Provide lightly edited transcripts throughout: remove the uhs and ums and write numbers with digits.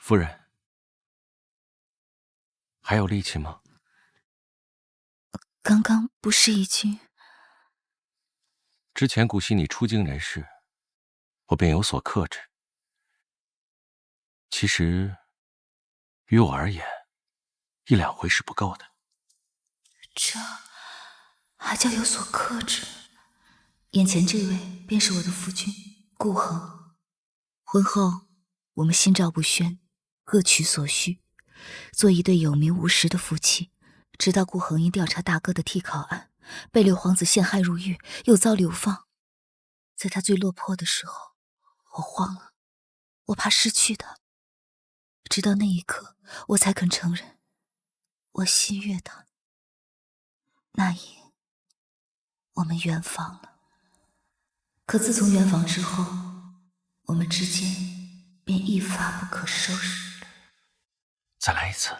夫人，还有力气吗？刚刚不是已经……之前顾惜你出京人事，我便有所克制。其实，于我而言，1-2回是不够的。这还叫有所克制？眼前这位便是我的夫君顾恒。婚后，我们心照不宣，各取所需，做一对有名无实的夫妻。直到顾恒因调查大哥的替考案，被六皇子陷害入狱，又遭流放。在他最落魄的时候，我慌了，我怕失去他。直到那一刻，我才肯承认，我心悦他。那夜，我们圆房了。可自从圆房之后，我们之间便一发不可收拾了。再来一次。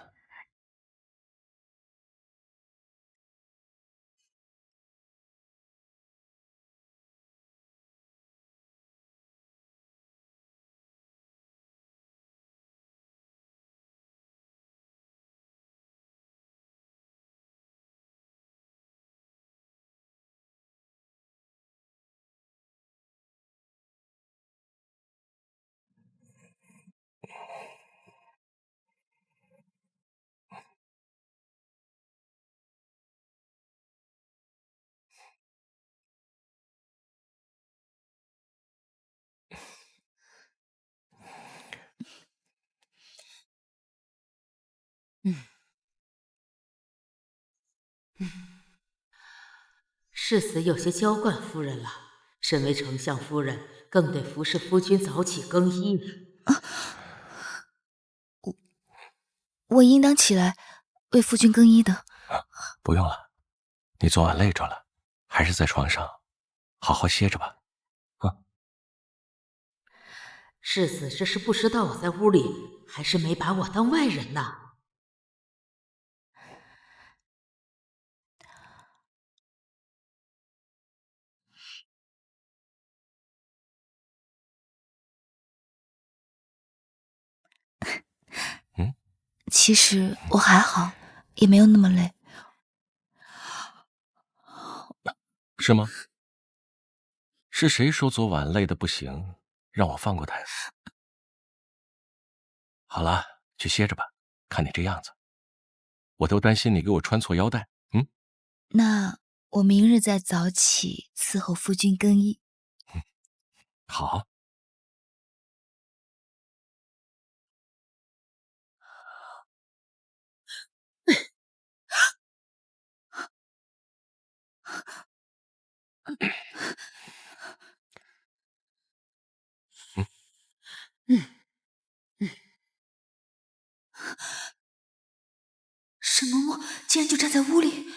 世子有些娇惯夫人了，身为丞相夫人，更得服侍夫君早起更衣。我应当起来为夫君更衣的。不用了，你昨晚累着了，还是在床上好好歇着吧。世子这是不知道我在屋里，还是没把我当外人呢？其实我还好，也没有那么累。是吗？是谁说昨晚累得不行，让我放过他呀？好了，去歇着吧。看你这样子，我都担心你给我穿错腰带。那我明日再早起伺候夫君更衣。好。沈嬷嬷竟然就站在屋里，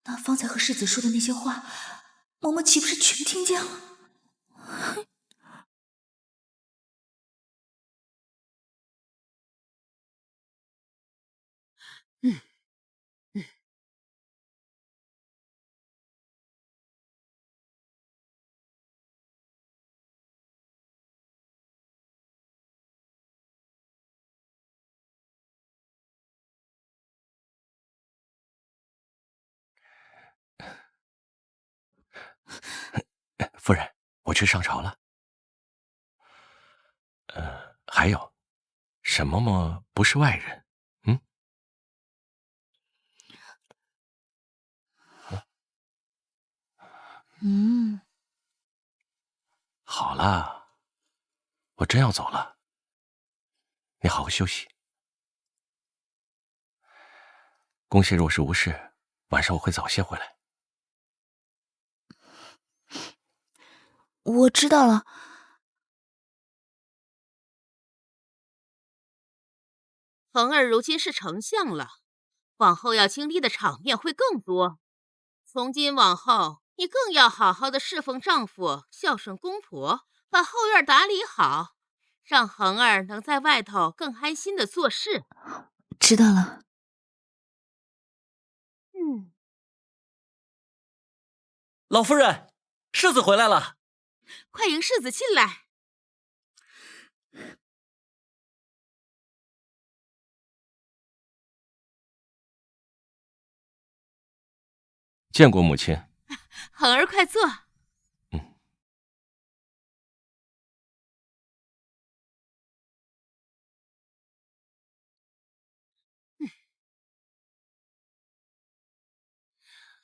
那方才和世子说的那些话，嬷嬷岂不是全听见了？夫人，我去上朝了。还有，沈嬷嬷不是外人。好了，我真要走了，你好好休息。宫谢若是无事，晚上我会早些回来。我知道了。恒儿如今是丞相了，往后要经历的场面会更多。从今往后，你更要好好的侍奉丈夫，孝顺公婆，把后院打理好，让恒儿能在外头更安心的做事。知道了。老夫人，世子回来了，快迎世子进来。见过母亲。恒儿，快坐。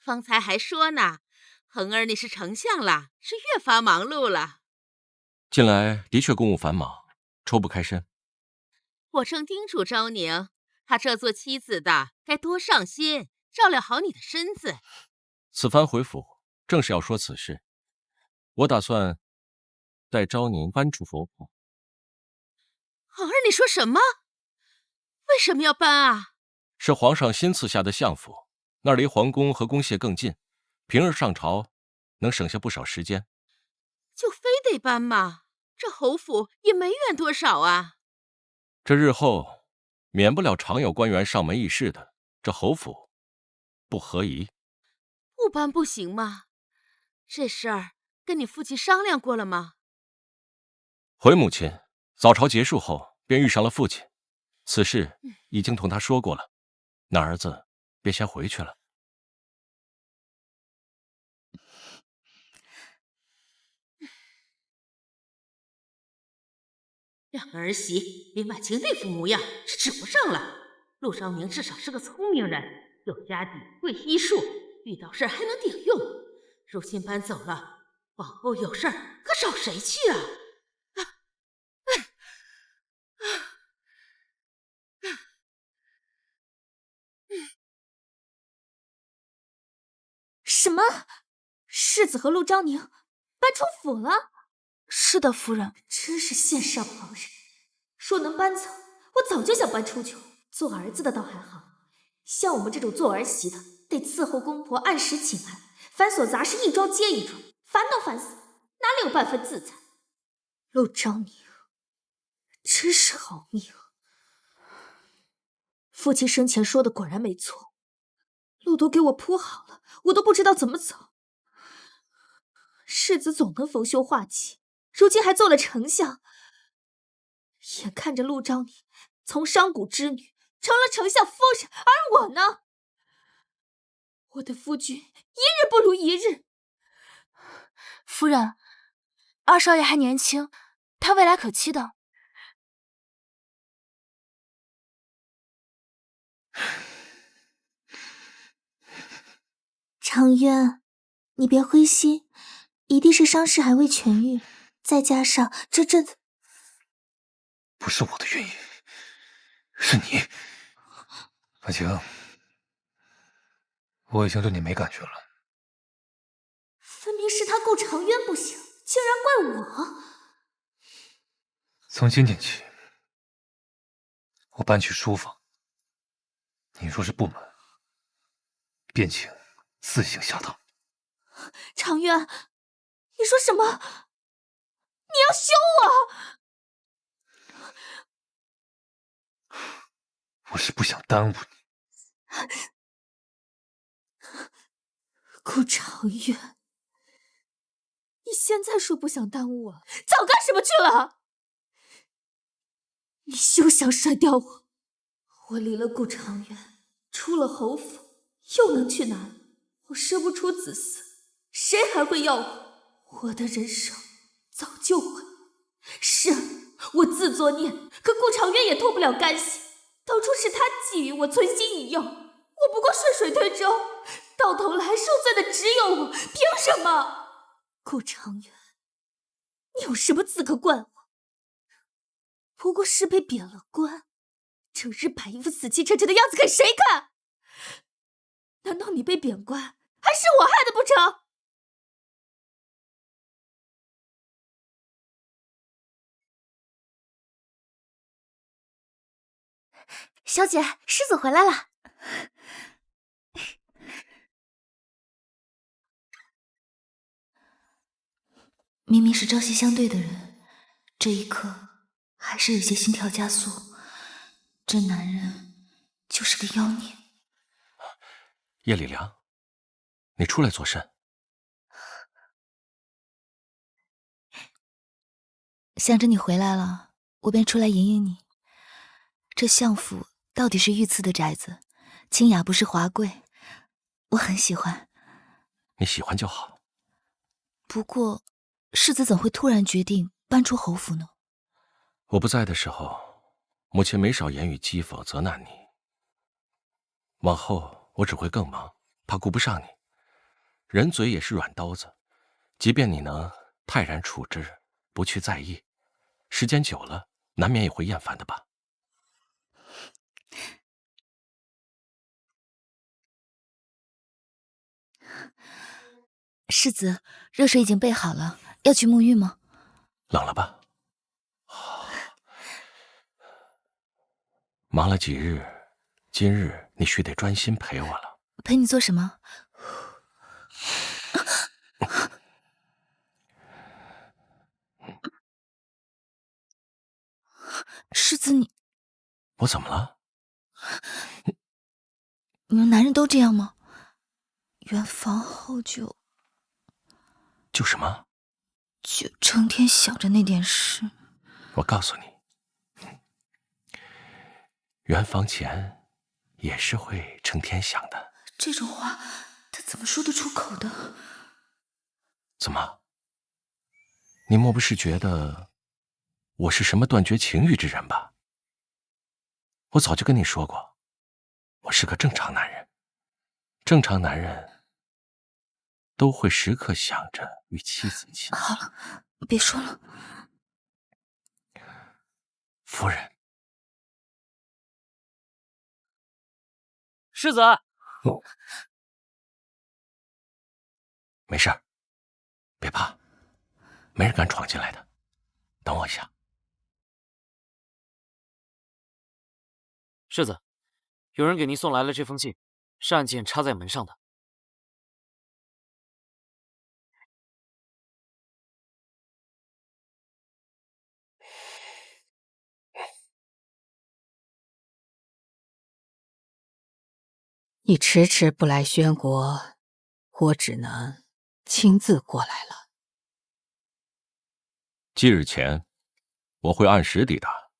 方才还说呢，恒儿你是丞相了，是越发忙碌了。近来的确公务繁忙，抽不开身。我正叮嘱昭宁，她这做妻子的该多上心，照料好你的身子。此番回府，正是要说此事。我打算带昭宁搬出府府。恒儿，你说什么？为什么要搬啊？是皇上新赐下的相府，那儿离皇宫和宫榭更近，平日上朝能省下不少时间。就非得搬吗？这侯府也没远多少啊。这日后免不了常有官员上门议事的，这侯府不合宜。不搬不行吗？这事儿跟你父亲商量过了吗？回母亲，早朝结束后便遇上了父亲，此事已经同他说过了，那儿子便先回去了。两个儿媳比满清那副模样是指不上了。陆昭宁至少是个聪明人，有家底，会医术，遇到事儿还能顶用。如今搬走了，往后有事儿可找谁去啊？什么？世子和陆昭宁搬出府了？是的，夫人。真是羡煞旁人。说能搬走，我早就想搬出去。做儿子的倒还好，像我们这种做儿媳的，得伺候公婆按时请安，繁琐杂事一桩接一桩，烦都烦死了，哪里有半分自在？陆昭宁真是好命。父亲生前说的果然没错，路都给我铺好了，我都不知道怎么走。世子总能逢凶化吉，如今还做了丞相，眼看着陆昭宁从商贾之女成了丞相夫人，而我呢，我的夫君一日不如一日。夫人，二少爷还年轻，他未来可期的。长渊，你别灰心，一定是伤势还未痊愈，再加上这阵子……不是我的原因，是你，婉晴，我已经对你没感觉了。分明是他顾长渊不行，竟然怪我。从今天起，我搬去书房，你若是不满，便请自行下堂。长渊，你说什么？你要休我？我是不想耽误你。顾长渊，你现在说不想耽误我，早干什么去了？你休想甩掉我！我离了顾长渊，出了侯府，又能去哪里？我生不出子嗣，谁还会要我？我的人生早就毁了。是我自作孽，可顾长渊也脱不了干系。当初是他觊觎我，存心引诱，我不过顺水推舟，到头来受罪的只有我，凭什么？顾长渊，你有什么资格怪我？不过是被贬了官，整日摆一副死气沉沉的样子给谁看？难道你被贬官还是我害的不成？小姐，世子回来了。明明是朝夕相对的人，这一刻还是有些心跳加速。这男人就是个妖孽。叶礼良，你出来做甚？想着你回来了，我便出来迎迎你。这相府到底是御赐的宅子，清雅不失华贵，我很喜欢。你喜欢就好。不过，世子怎会突然决定搬出侯府呢？我不在的时候，母亲没少言语讥讽责难你。往后我只会更忙，怕顾不上你。人嘴也是软刀子，即便你能泰然处之，不去在意，时间久了，难免也会厌烦的吧。世子，热水已经备好了，要去沐浴吗？冷了吧？忙了几日，今日你须得专心陪我了。陪你做什么？世子，我怎么了？你们男人都这样吗？圆房后就什么？就成天想着那点事。我告诉你，圆房前也是会成天想的。这种话他怎么说得出口的？怎么？你莫不是觉得我是什么断绝情欲之人吧？我早就跟你说过，我是个正常男人。正常男人都会时刻想着与妻子亲。好了，别说了。夫人，世子，没事儿，别怕，没人敢闯进来的。等我一下。世子，有人给您送来了这封信，是按键插在门上的。你迟迟不来宣国，我只能亲自过来了。几日前，我会按时抵达。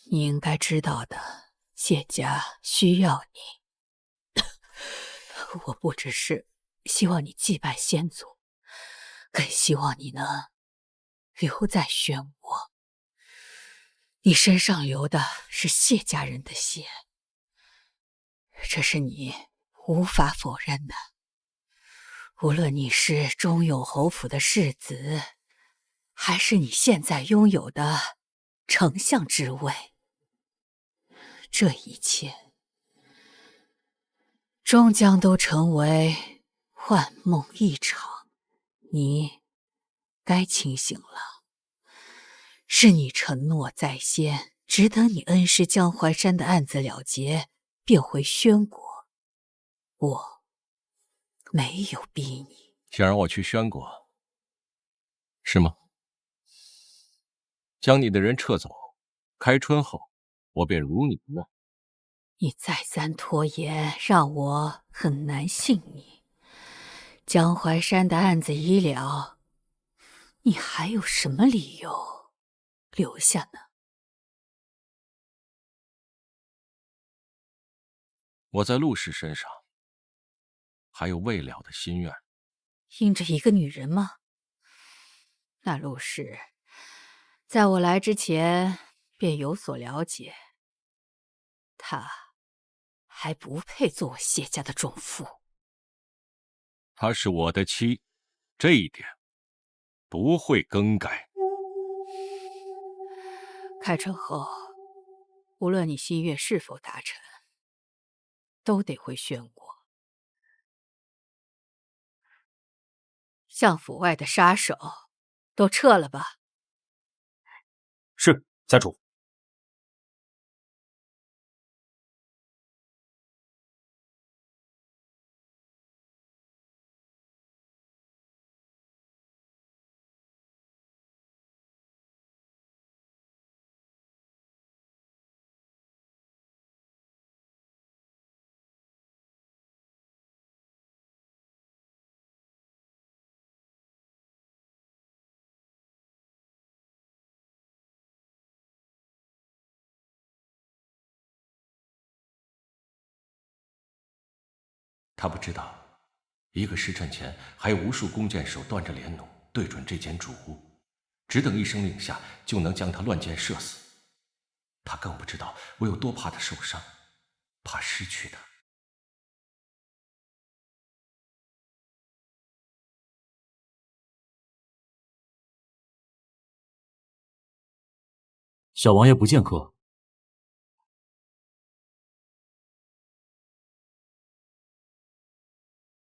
你应该知道的，谢家需要你。我不只是希望你祭拜先祖，更希望你能留在宣国。你身上流的是谢家人的血，这是你无法否认的。无论你是中永侯府的世子，还是你现在拥有的丞相之位，这一切终将都成为幻梦一场。你该清醒了，是你承诺在先，只等你恩师江淮山的案子了结，便回宣国。我没有逼你。想让我去宣国，是吗？将你的人撤走，开春后，我便如你愿。你再三拖延，让我很难信你。江淮山的案子已了，你还有什么理由留下呢？我在陆氏身上还有未了的心愿。因着一个女人吗？那陆氏在我来之前便有所了解，她还不配做我谢家的种妇。她是我的妻，这一点不会更改。开春后，无论你心愿是否达成，都得回宣国。相府外的杀手都撤了吧。是，家主。他不知道，一个时辰前，还有无数弓箭手端着连弩对准这间主屋，只等一声令下，就能将他乱箭射死。他更不知道我有多怕他受伤，怕失去他。小王爷不见客。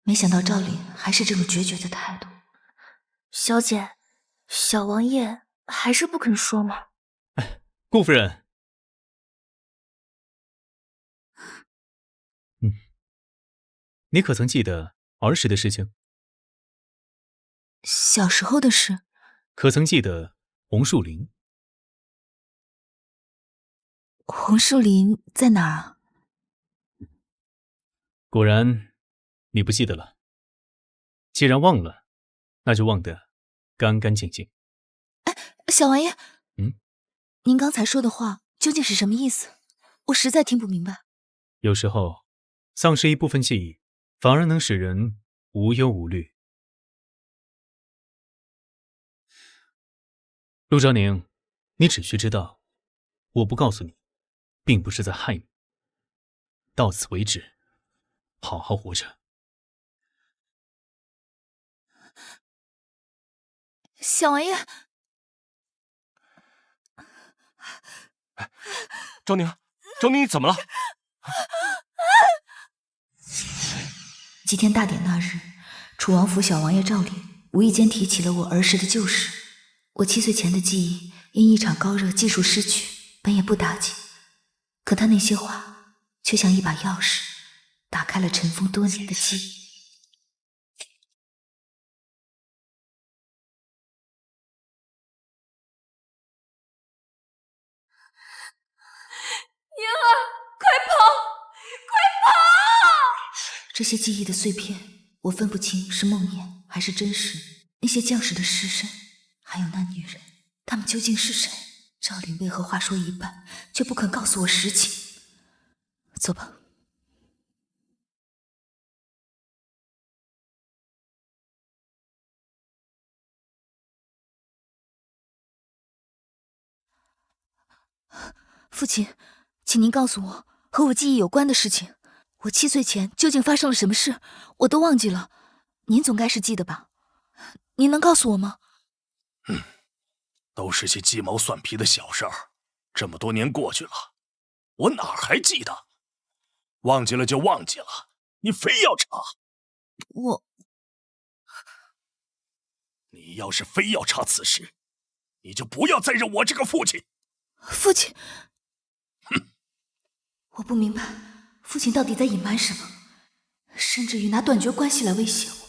没想到赵琳还是这种决绝的态度。小姐，小王爷还是不肯说吗？顾夫人，你可曾记得儿时的事情？小时候的事。可曾记得红树林？红树林在哪儿啊？果然，你不记得了。既然忘了，那就忘得干干净净。小王爷，您刚才说的话究竟是什么意思？我实在听不明白。有时候，丧失一部分记忆，反而能使人无忧无虑。陆昭宁，你只需知道，我不告诉你，并不是在害你。到此为止，好好活着。小王爷，昭宁，你怎么了？祭天大典那日，楚王府小王爷赵琳无意间提起了我儿时的旧事。我7岁前的记忆因一场高热技术失去，本也不打紧，可他那些话却像一把钥匙，打开了尘封多年的记忆。宁儿，快跑！快跑！这些记忆的碎片，我分不清是梦魇还是真实。那些将士的尸身，还有那女人，他们究竟是谁？赵琳为何话说一半，却不肯告诉我实情？走吧。父亲，请您告诉我和我记忆有关的事情。我7岁前究竟发生了什么事，我都忘记了。您总该是记得吧？您能告诉我吗？都是些鸡毛蒜皮的小事儿，这么多年过去了，我哪儿还记得？忘记了就忘记了，你非要查？你要是非要查此事，你就不要再认我这个父亲。父亲，我不明白父亲到底在隐瞒什么，甚至于拿断绝关系来威胁我。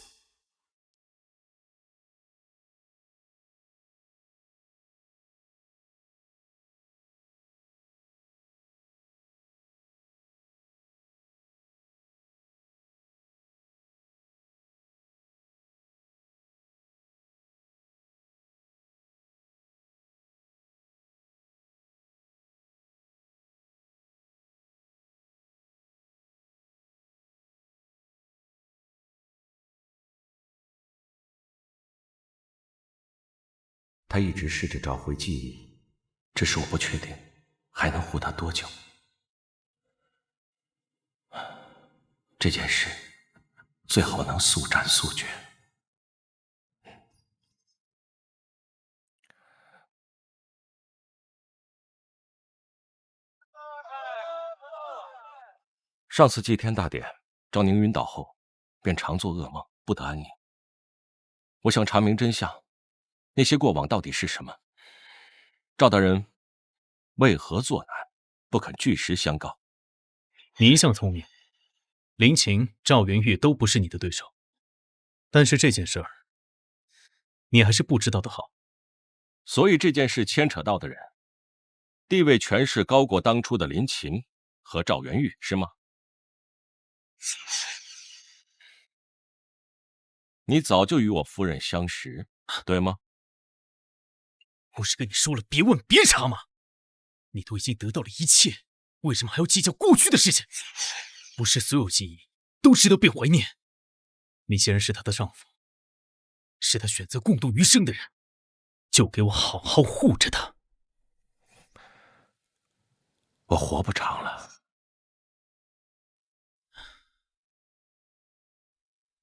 他一直试着找回记忆，只是我不确定还能护他多久。这件事最好能速战速决。上次祭天大典，赵宁晕倒后，便常做噩梦，不得安宁。我想查明真相，那些过往到底是什么？赵大人为何作难，不肯据实相告？你一向聪明，林琴、赵元玉都不是你的对手，但是这件事儿，你还是不知道的好。所以这件事牵扯到的人，地位权势高过当初的林琴和赵元玉，是吗？你早就与我夫人相识，对吗？不是跟你说了别问别查吗？你都已经得到了一切，为什么还要计较过去的事情？不是所有记忆都值得被怀念。你既然是她的丈夫，是她选择共度余生的人，就给我好好护着她。我活不长了。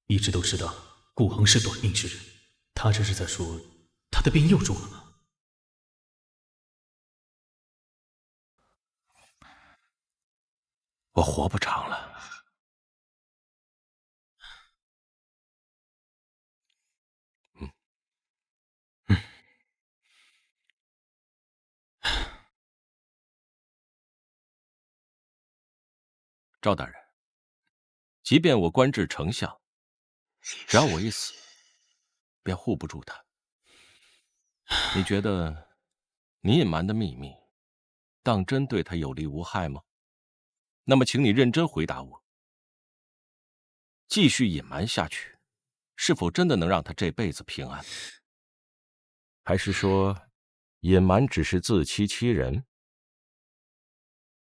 一直都知道顾恒是短命之人，他这是在说他的病又重了吗？我活不长了。赵大人，即便我官至丞相，只要我一死，便护不住他。你觉得你隐瞒的秘密，当真对他有利无害吗？那么，请你认真回答我：继续隐瞒下去，是否真的能让他这辈子平安？还是说，隐瞒只是自欺欺人，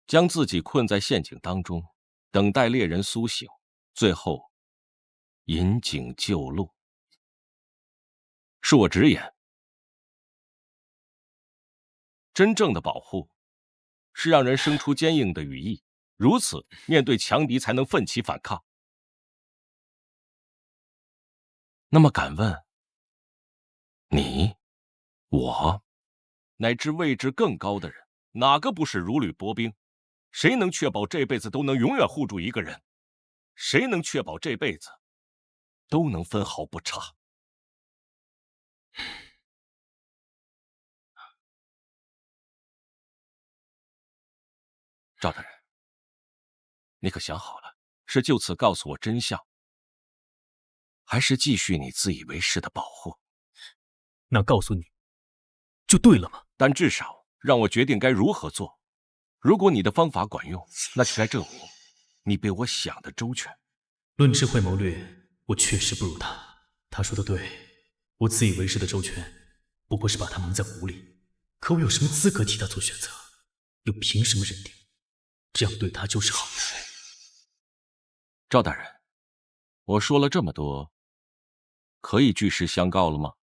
将自己困在陷阱当中，等待猎人苏醒，最后引颈就戮？恕我直言，真正的保护是让人生出坚硬的羽翼，如此面对强敌才能奋起反抗。那么敢问，你、我，乃至位置更高的人，哪个不是如履薄冰？谁能确保这辈子都能永远护住一个人？谁能确保这辈子都能分毫不差？赵大人，你可想好了，是就此告诉我真相，还是继续你自以为是的保护？那告诉你，就对了吗？但至少让我决定该如何做。如果你的方法管用，那就该证明你比我想的周全。论智慧谋略，我确实不如他。他说的对，我自以为是的周全，不过是把他蒙在鼓里。可我有什么资格替他做选择？又凭什么认定这样对他就是好的？赵大人，我说了这么多，可以据实相告了吗？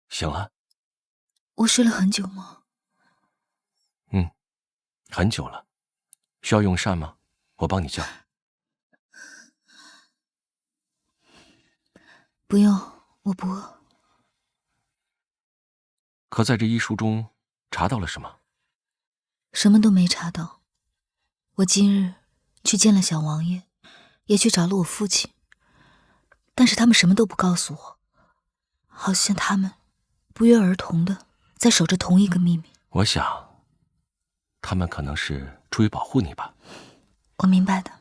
醒了？我睡了很久吗？很久了。需要用膳吗？我帮你叫。不用，我不饿。可在这医书中查到了什么？什么都没查到。我今日去见了小王爷，也去找了我父亲，但是他们什么都不告诉我，好像他们不约而同的在守着同一个秘密。我想，他们可能是出于保护你吧。我明白的。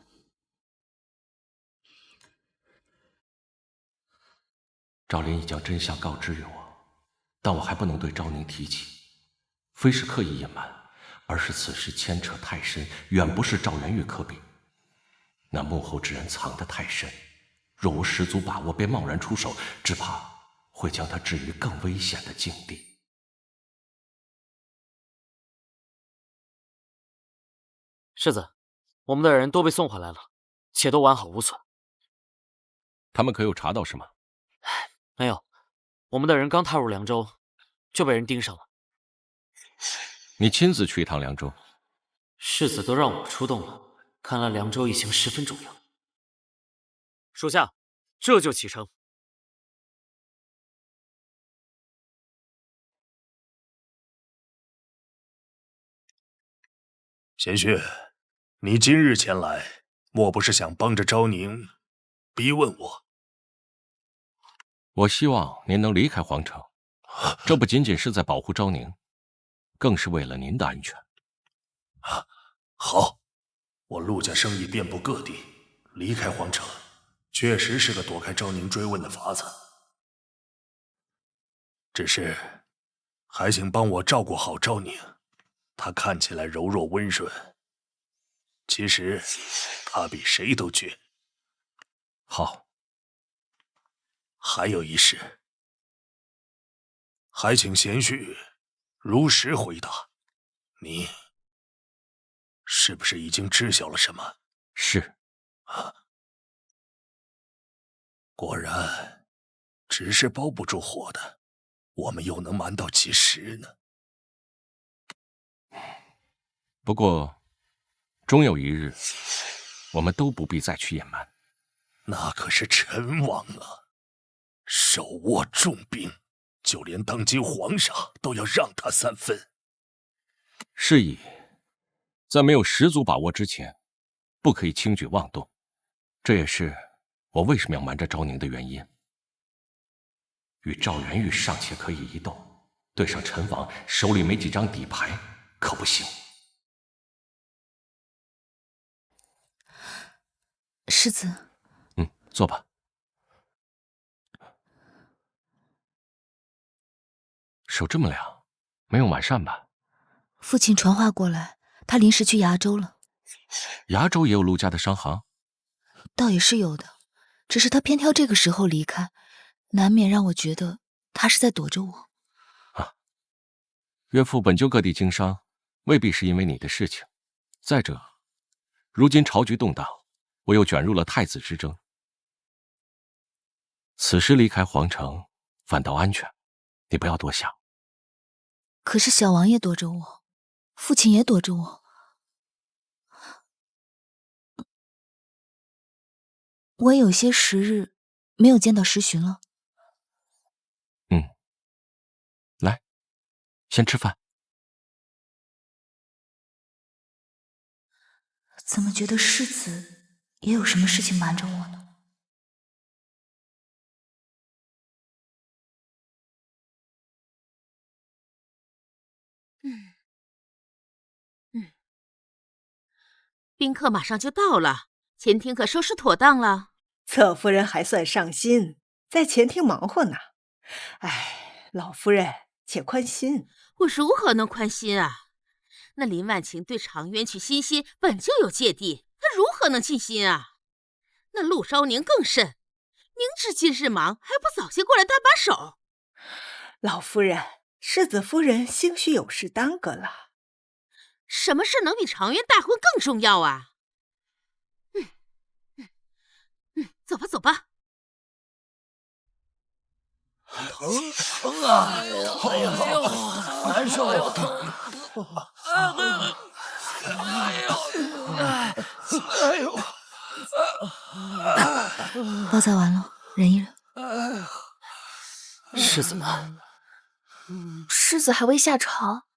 赵林已将真相告知于我，但我还不能对昭宁提起，非是刻意隐瞒，而是此事牵扯太深，远不是赵元玉可比。那幕后之人藏得太深，若无十足把握便贸然出手，只怕会将他置于更危险的境地。世子，我们的人都被送回来了，且都完好无损。他们可有查到什么？没有，我们的人刚踏入凉州，就被人盯上了。你亲自去一趟凉州？世子都让我出动了，看来凉州一行十分重要。属下这就启程。贤婿，你今日前来，莫不是想帮着昭宁逼问我？我希望您能离开皇城，这不仅仅是在保护昭宁，更是为了您的安全。好，我陆家生意遍布各地，离开皇城，确实是个躲开昭宁追问的法子。只是，还请帮我照顾好昭宁。她看起来柔弱温润，其实她比谁都倔。好。还有一事，还请贤婿如实回答，你是不是已经知晓了什么？是。果然，纸是包不住火的，我们又能瞒到几时呢？不过，终有一日，我们都不必再去隐瞒。那可是陈王啊，手握重兵，就连当今皇上都要让他3分。是以，在没有十足把握之前，不可以轻举妄动。这也是我为什么要瞒着昭宁的原因。与赵元玉尚且可以一斗，对上陈王手里没几张底牌，可不行。世子。坐吧。手这么凉，没有晚膳吧？父亲传话过来，他临时去崖州了。崖州也有陆家的商行？倒也是有的，只是他偏挑这个时候离开，难免让我觉得他是在躲着我。岳父本就各地经商，未必是因为你的事情。再者，如今朝局动荡，我又卷入了太子之争。此时离开皇城，反倒安全，你不要多想。可是小王爷躲着我，父亲也躲着我，我有些时日没有见到时巡了。来，先吃饭。怎么觉得世子也有什么事情瞒着我呢？宾客马上就到了，前厅可收拾妥当了？侧夫人还算上心，在前厅忙活呢。哎，老夫人且宽心。我如何能宽心啊？那林婉晴对常渊娶欣欣本就有芥蒂，她如何能尽心啊？那陆昭宁更甚，明知今日忙，还不早些过来搭把手？老夫人，世子夫人兴许有事耽搁了。什么事能比常渊大婚更重要啊？走吧走吧。疼啊！哎呀，难受呀，疼！哎呦！包扎完了，忍一忍。世子呢？世子还未下朝。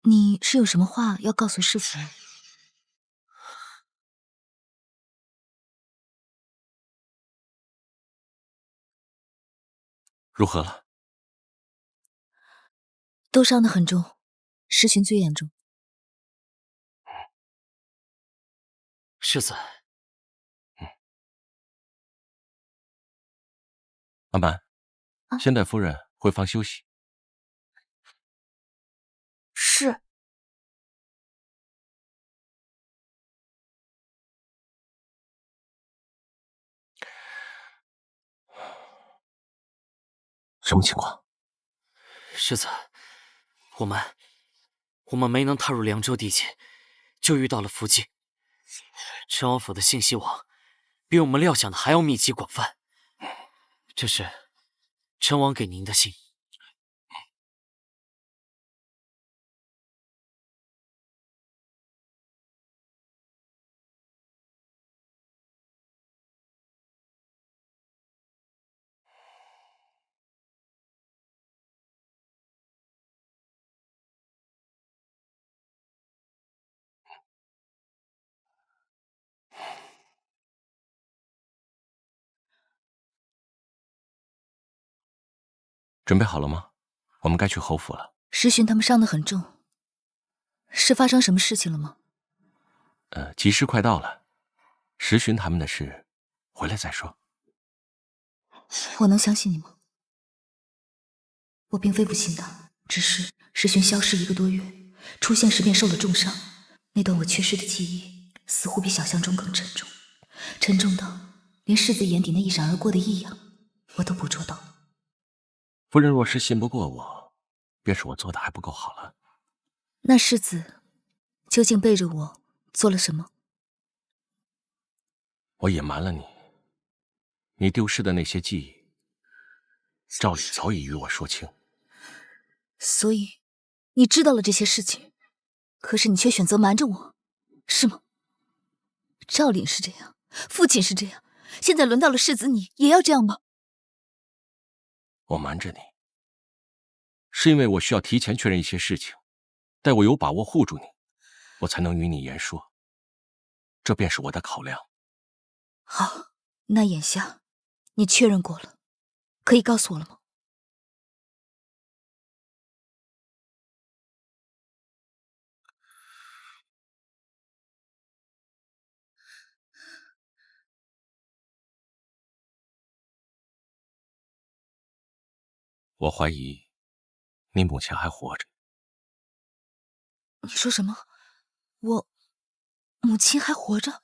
你是有什么话要告诉世子？如何了？都伤得很重，时巡最严重。世子，阿蛮，先带夫人回房休息。是。什么情况？世子，我们没能踏入凉州地界，就遇到了伏击。陈王府的信息网比我们料想的还要密集广泛。这是陈王给您的信。准备好了吗？我们该去侯府了。时巡他们伤得很重，是发生什么事情了吗？吉时快到了，时巡他们的事，回来再说。我能相信你吗？我并非不信他，只是时巡消失1个多月，出现时便受了重伤，那段我缺失的记忆，似乎比想象中更沉重，沉重到连世子眼底那一闪而过的异样，我都捕捉到。夫人若是信不过我，便是我做的还不够好了。那世子究竟背着我做了什么？我隐瞒了你，你丢失的那些记忆，赵理早已与我说清。所以你知道了这些事情，可是你却选择瞒着我，是吗？赵凛是这样，父亲是这样，现在轮到了世子，你也要这样吗？我瞒着你，是因为我需要提前确认一些事情，待我有把握护住你，我才能与你言说。这便是我的考量。好，那眼下你确认过了，可以告诉我了吗？我怀疑你母亲还活着。你说什么？我母亲还活着？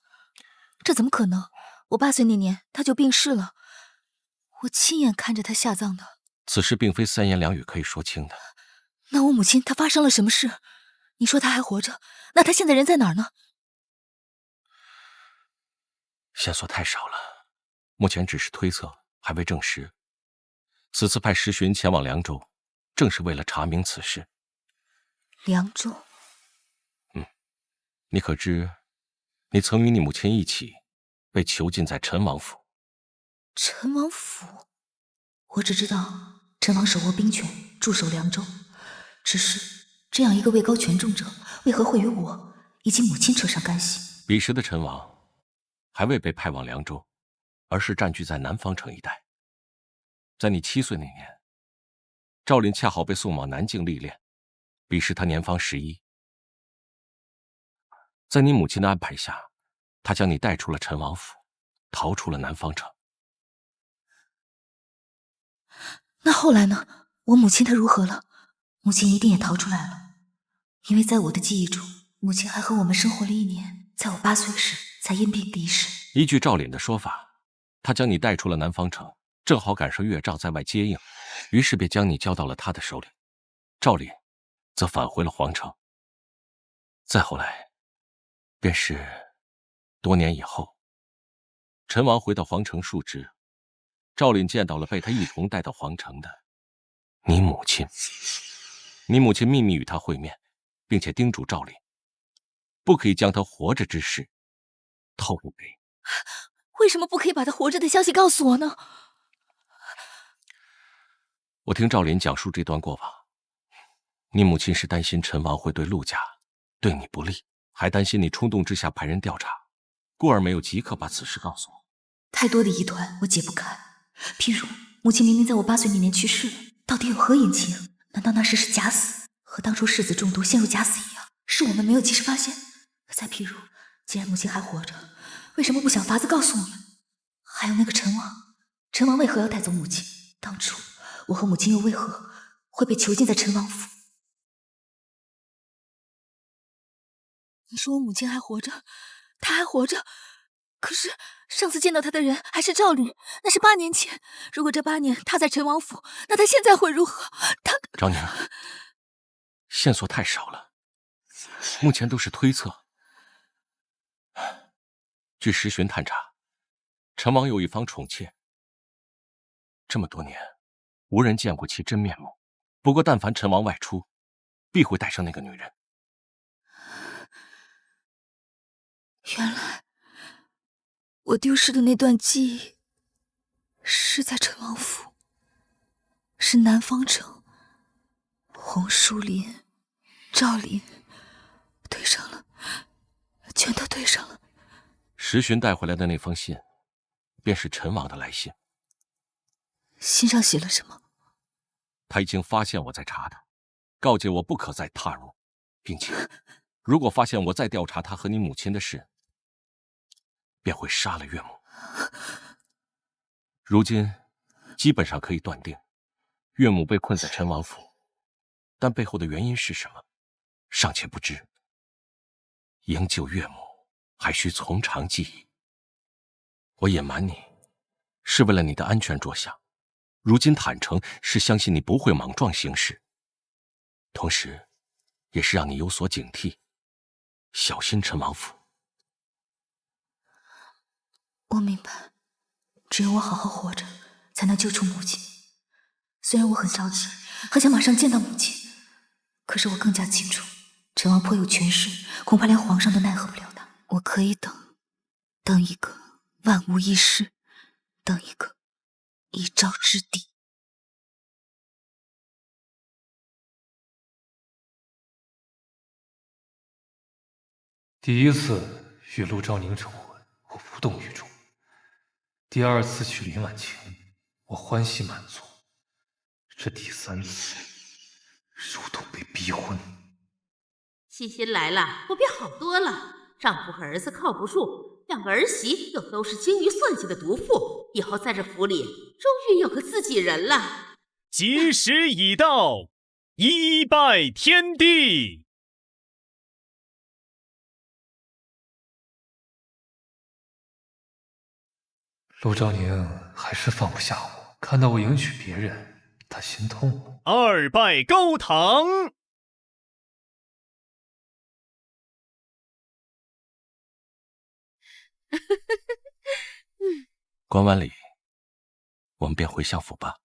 这怎么可能？我8岁那年她就病逝了，我亲眼看着她下葬的。此事并非三言两语可以说清的。那我母亲她发生了什么事？你说她还活着，那她现在人在哪儿呢？线索太少了，目前只是推测，还未证实。此次派石巡前往凉州，正是为了查明此事。凉州？你可知，你曾与你母亲一起被囚禁在陈王府。陈王府？我只知道陈王手握兵权，驻守凉州。只是这样一个位高权重者，为何会与我以及母亲扯上干系？彼时的陈王还未被派往凉州，而是占据在南方城一带。在你7岁那年，赵林恰好被送往南境历练，彼时他年方11。在你母亲的安排下，他将你带出了陈王府，逃出了南方城。那后来呢？我母亲她如何了？母亲一定也逃出来了，因为在我的记忆中，母亲还和我们生活了1年，在我8岁时才因病离世。依据赵凛的说法，他将你带出了南方城，正好赶上岳丈在外接应，于是便将你交到了他的手里。赵凛则返回了皇城。再后来，便是多年以后，陈王回到皇城述职，赵凛见到了被他一同带到皇城的你母亲。你母亲秘密与他会面，并且叮嘱赵凛，不可以将他活着之事透露给。为什么不可以把他活着的消息告诉我呢？我听赵林讲述这段过往，你母亲是担心陈王会对陆家对你不利，还担心你冲动之下派人调查，故而没有即刻把此事告诉我。太多的疑团我解不开，譬如母亲明明在我8岁那年去世了，到底有何隐情？难道那时是假死，和当初世子中毒陷入假死一样，是我们没有及时发现？再譬如，既然母亲还活着，为什么不想法子告诉我们？还有那个陈王，陈王为何要带走母亲？当初我和母亲又为何会被囚禁在陈王府？你说我母亲还活着，她还活着，可是上次见到她的人还是赵凛，那是8年前。如果这8年她在陈王府，那她现在会如何？她……赵宁，线索太少了，目前都是推测。据石巡探查，陈王有一方宠妾，这么多年无人见过其真面目。不过但凡陈王外出，必会带上那个女人。原来我丢失的那段记忆是在陈王府，是南方城。红树林、赵林，对上了，全都对上了。石巡带回来的那封信，便是陈王的来信。信上写了什么？他已经发现我在查他，告诫我不可再踏入，并且如果发现我再调查他和你母亲的事，便会杀了岳母。如今基本上可以断定，岳母被困在陈王府，但背后的原因是什么，尚且不知。营救岳母，还需从长计议。我隐瞒你，是为了你的安全着想，如今坦诚是相信你不会莽撞行事，同时也是让你有所警惕，小心陈王府。我明白，只有我好好活着，才能救出母亲。虽然我很着急，很想马上见到母亲，可是我更加清楚，陈王颇有权势，恐怕连皇上都奈何不了他。我可以等，等一个万无一失，等一个一招之地。第一次与陆兆宁成婚，我无动于衷；第二次娶林婉晴，我欢喜满足；这第三次，如同被逼婚。欣欣来了，我便好多了。丈夫和儿子靠不住，两个儿媳又都是精于算计的毒妇，以后在这府里终于有个自己人了。吉时已到，一拜天地。陆兆宁还是放不下我，看到我迎娶别人，他心痛。二拜高堂。管完礼，我们便回相府吧。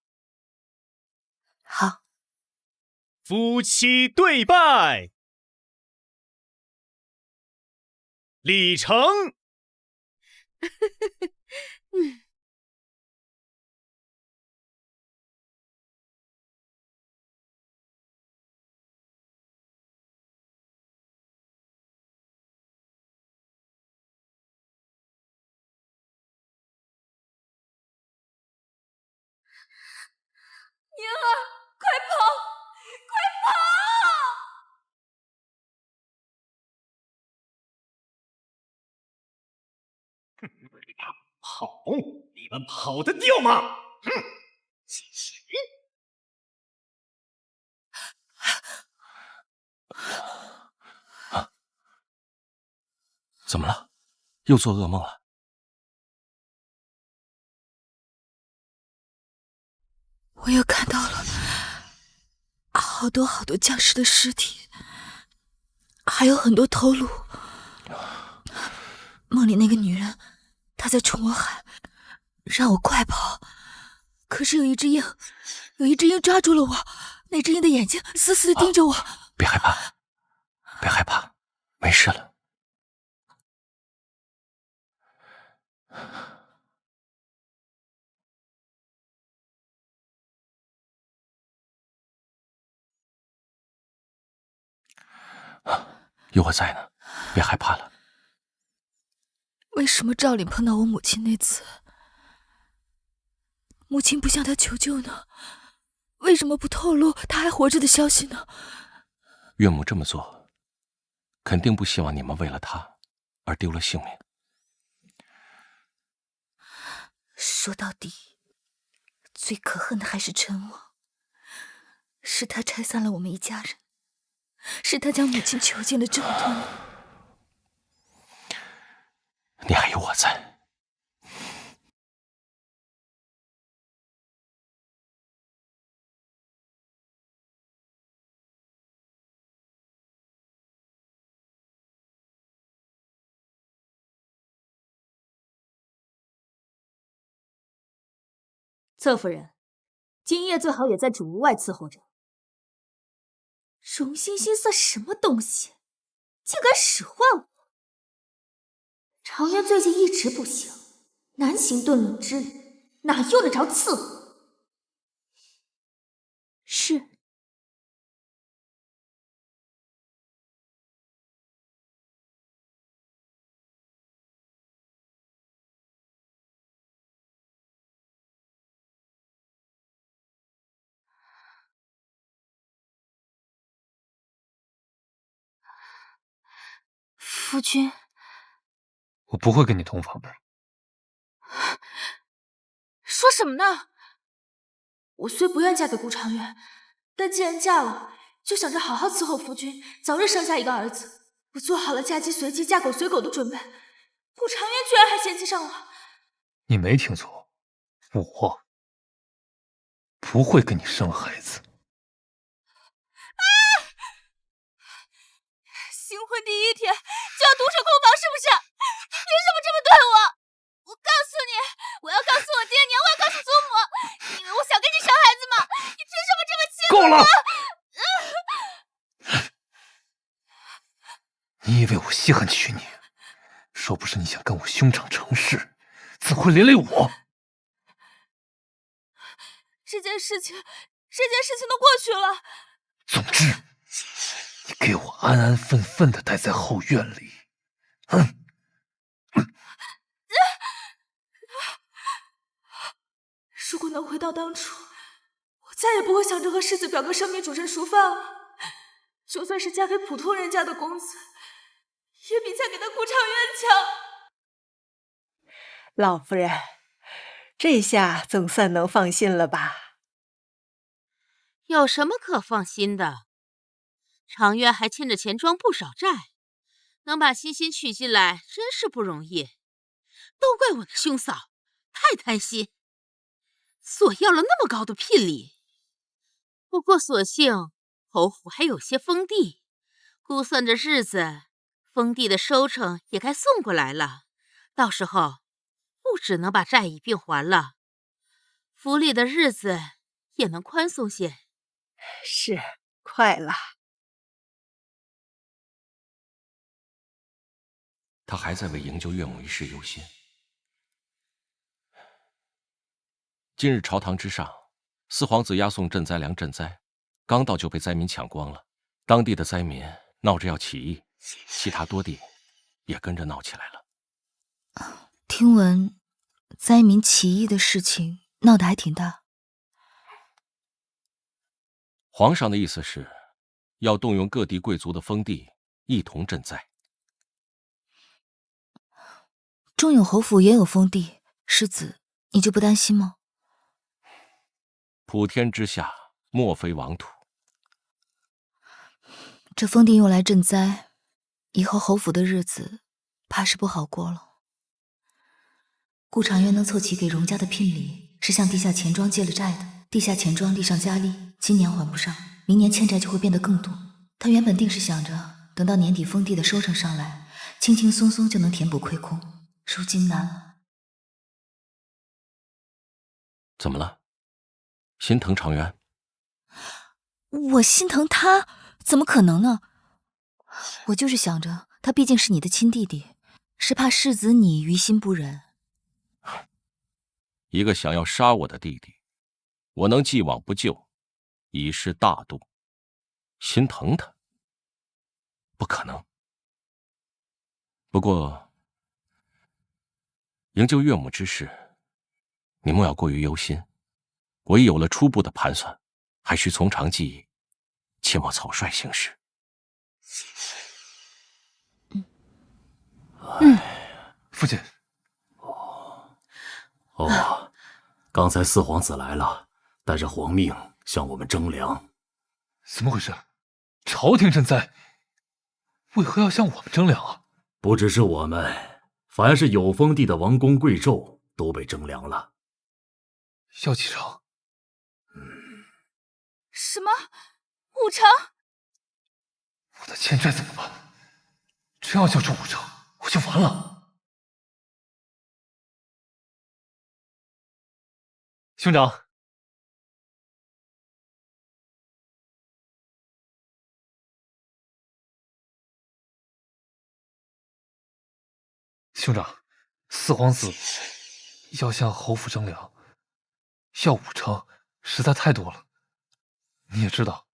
好。夫妻对拜。礼成。宁儿，快跑！快跑！跑！你们跑得掉吗？哼！怎么了？又做噩梦了？我又看到了好多好多将士的尸体，还有很多头颅。梦里那个女人，她在冲我喊，让我快跑。可是有一只鹰抓住了我，那只鹰的眼睛死死地盯着我。别害怕，别害怕，没事了。有我在呢，别害怕了。为什么赵岭碰到我母亲那次，母亲不向他求救呢？为什么不透露他还活着的消息呢？岳母这么做，肯定不希望你们为了他而丢了性命。说到底，最可恨的还是陈王，是他拆散了我们一家人。是他将母亲囚禁了这么多年。你还有我在。侧夫人，今夜最好也在主屋外伺候着。荣欣欣算什么东西，竟敢使唤我！常渊最近一直不行，难行顿冷之礼，哪用得着伺候？是。夫君，我不会跟你同房的。说什么呢？我虽不愿嫁给顾长远，但既然嫁了，就想着好好伺候夫君，早日生下一个儿子。我做好了嫁鸡随鸡、嫁狗随狗的准备，顾长远居然还嫌弃上了。你没听错，我不会跟你生孩子。新婚第一天就要独守空房，是不是？凭什么这么对我？我告诉你，我要告诉我爹娘，我要告诉祖母，你以为我想跟你生孩子吗？你凭什么这么欺负我？够了！你以为我稀罕娶你？若不是你想跟我兄长成事，怎会连累我？这件事情都过去了。总之，你给我安安分分的待在后院里。如果能回到当初，我再也不会想着和世子表哥生米煮成熟饭了。就算是嫁给普通人家的公子，也比嫁给那顾长渊强。老夫人，这下总算能放心了吧？有什么可放心的？长渊还欠着钱庄不少债，能把欣欣娶进来真是不容易。都怪我的兄嫂太贪心，索要了那么高的聘礼。不过所幸侯府还有些封地，估算着日子，封地的收成也该送过来了。到时候不只能把债一并还了，府里的日子也能宽松些。是，快了。他还在为营救岳母一事忧心。今日朝堂之上，四皇子押送赈灾粮赈灾，刚到就被灾民抢光了。当地的灾民闹着要起义，其他多地也跟着闹起来了。听闻灾民起义的事情闹得还挺大。皇上的意思是，要动用各地贵族的封地，一同赈灾。中永侯府也有封地，世子，你就不担心吗？普天之下，莫非王土。这封地用来赈灾，以后侯府的日子怕是不好过了。顾长渊能凑齐给荣家的聘礼，是向地下钱庄借了债的。地下钱庄地上加利，今年还不上，明年欠债就会变得更多。他原本定是想着，等到年底封地的收成上来，轻轻松松就能填补亏空。如今难了。怎么了？心疼长渊？我心疼他？怎么可能呢？我就是想着，他毕竟是你的亲弟弟，是怕世子你于心不忍。一个想要杀我的弟弟，我能既往不咎，已是大度。心疼他？不可能。不过，营救岳母之事，你莫要过于忧心。我已有了初步的盘算，还需从长计议，切莫草率行事。父亲。哦，刚才四皇子来了，带着皇命向我们征粮。怎么回事？朝廷赈灾，为何要向我们征粮啊？不只是我们，凡是有封地的王公贵胄都被征粮了。要启程？什么？武成？我的欠债怎么办？真要交出武成，我就完了。兄长，兄长，四皇子要向侯府征粮，要武成实在太多了。你也知道，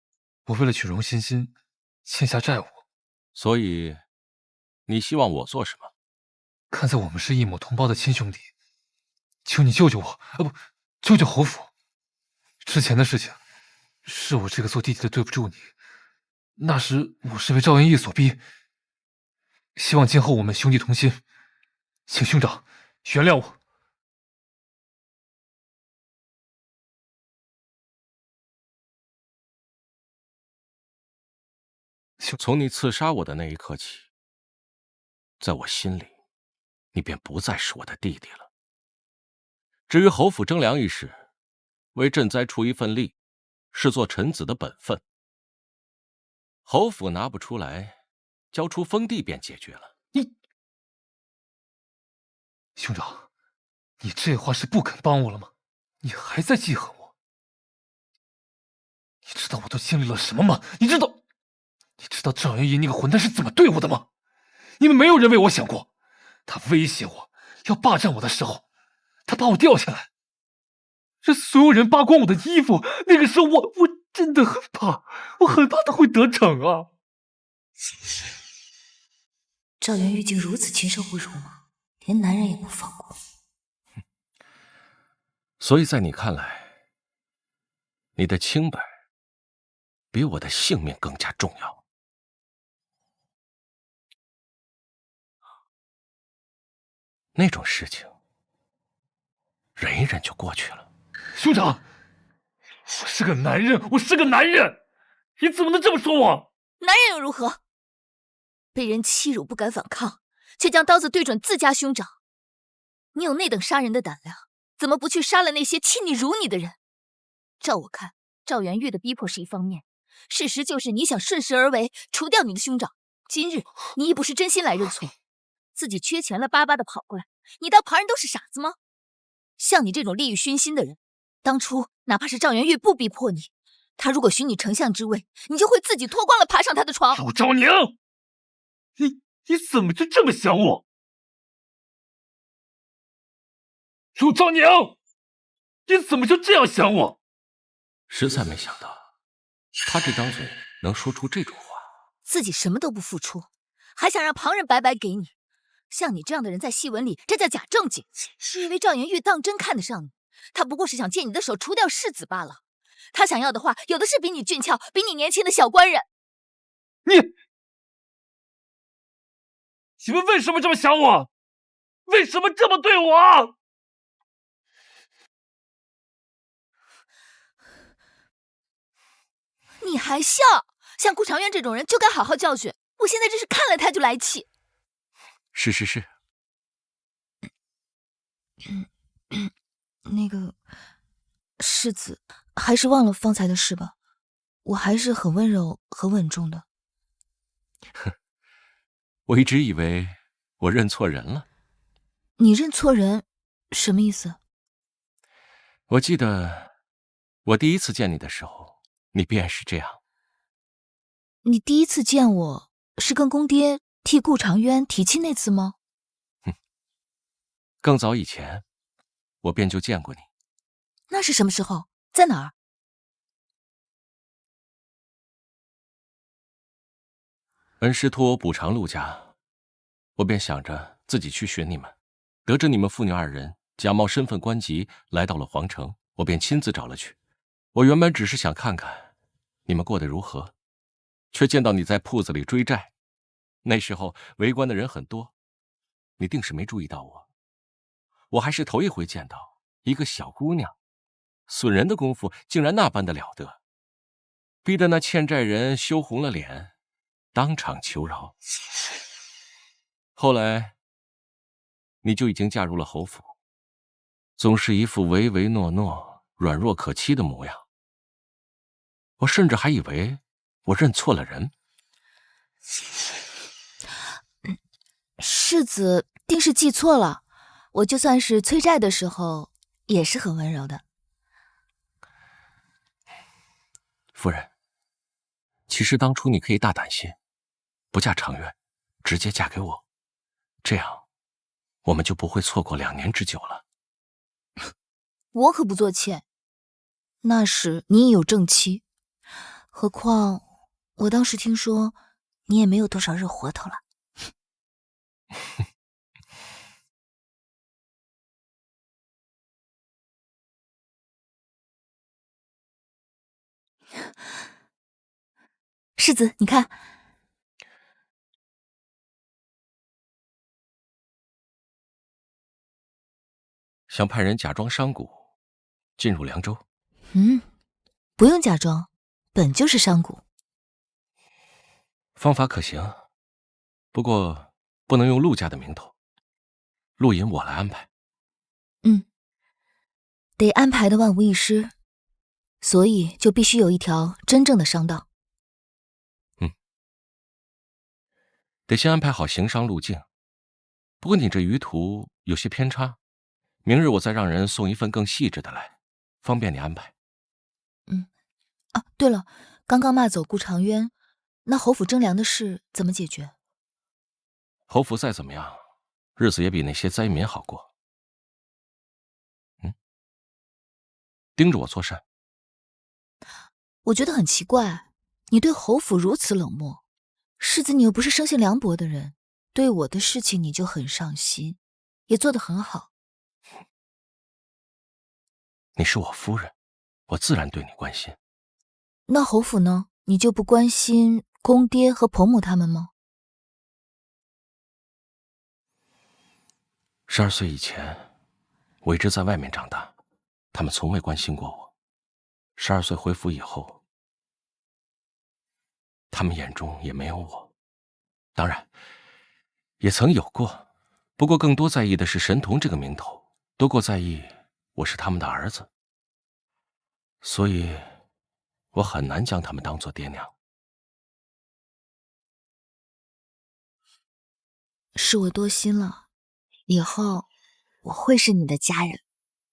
我为了娶荣欣欣，欠下债务。所以，你希望我做什么？看在我们是一母同胞的亲兄弟，求你救救我，不，救救侯府。之前的事情，是我这个做弟弟的对不住你。那时我是为赵元义所逼，希望今后我们兄弟同心，请兄长原谅我。从你刺杀我的那一刻起，在我心里，你便不再是我的弟弟了。至于侯府征粮一事，为赈灾出一份力，是做臣子的本分。侯府拿不出来，交出封地便解决了。兄长，你这话是不肯帮我了吗？你还在记恨我？你知道我都经历了什么吗？你知道赵元义那个混蛋是怎么对我的吗？你们没有人为我想过。他威胁我要霸占我的时候，他把我吊下来，这所有人扒光我的衣服。那个时候我真的很怕，我很怕他会得逞啊。赵元玉竟如此禽兽不如吗？连男人也不放过。所以在你看来，你的清白比我的性命更加重要。那种事情，忍一忍就过去了。兄长，我是个男人，你怎么能这么说我？男人又如何？被人欺辱不敢反抗，却将刀子对准自家兄长。你有那等杀人的胆量，怎么不去杀了那些欺你辱你的人？照我看，赵元玉的逼迫是一方面，事实就是你想顺势而为，除掉你的兄长。今日你亦不是真心来认错，自己缺钱了巴巴的跑过来，你当旁人都是傻子吗？像你这种利欲熏心的人，当初哪怕是赵元玉不逼迫你，他如果许你丞相之位，你就会自己脱光了爬上他的床。陆昭宁，你怎么就这么想我？陆昭宁，你怎么就这样想我？实在没想到，他这张嘴能说出这种话。自己什么都不付出，还想让旁人白白给你。像你这样的人在戏文里，这叫假正经。你以为赵元玉当真看得上你？他不过是想借你的手除掉世子罢了。他想要的话，有的是比你俊俏、比你年轻的小官人。你们为什么这么想我？为什么这么对我？你还笑？像顾长渊这种人就该好好教训。我现在真是看了他就来气。是。那个世子，还是忘了方才的事吧。我还是很温柔很稳重的。我一直以为我认错人了。你认错人，什么意思？我记得我第一次见你的时候，你便是这样。你第一次见我是跟公爹替顾长渊提亲那次吗？更早以前，我便就见过你。那是什么时候？在哪儿？恩师托我补偿陆家，我便想着自己去寻你们。得知你们父女二人假冒身份官籍来到了皇城，我便亲自找了去。我原本只是想看看你们过得如何，却见到你在铺子里追债。那时候围观的人很多，你定是没注意到我。我还是头一回见到一个小姑娘，损人的功夫竟然那般的了得，逼得那欠债人羞红了脸，当场求饶。后来你就已经嫁入了侯府，总是一副唯唯诺诺、软弱可欺的模样。我甚至还以为我认错了人。世子定是记错了，我就算是催债的时候也是很温柔的。夫人，其实当初你可以大胆些，不嫁长渊，直接嫁给我，这样我们就不会错过2年之久了。我可不做妾，那时你也有正妻，何况我当时听说你也没有多少热活头了。世子，你看，想派人假装商贾，进入凉州。不用假装，本就是商贾。方法可行，不过不能用陆家的名头，陆尹我来安排。得安排的万无一失，所以就必须有一条真正的商道。得先安排好行商路径。不过你这舆图有些偏差，明日我再让人送一份更细致的来，方便你安排。对了，刚刚骂走顾长渊，那侯府征粮的事怎么解决？侯府再怎么样，日子也比那些灾民好过。盯着我做甚？我觉得很奇怪，你对侯府如此冷漠。世子，你又不是生性凉薄的人，对我的事情你就很上心，也做得很好。你是我夫人，我自然对你关心。那侯府呢？你就不关心公爹和婆母他们吗？12岁以前，我一直在外面长大，他们从未关心过我。12岁回府以后，他们眼中也没有我。当然，也曾有过，不过更多在意的是神童这个名头，多过在意我是他们的儿子。所以，我很难将他们当作爹娘。是我多心了，以后我会是你的家人，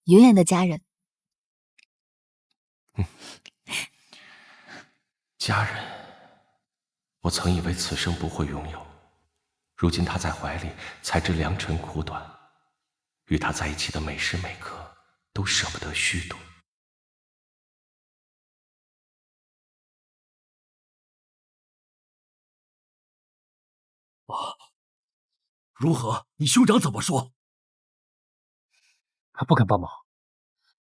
永远的家人。家人，我曾以为此生不会拥有，如今他在怀里，才知良辰苦短。与他在一起的每时每刻，都舍不得虚度。如何？你兄长怎么说？他不敢帮忙。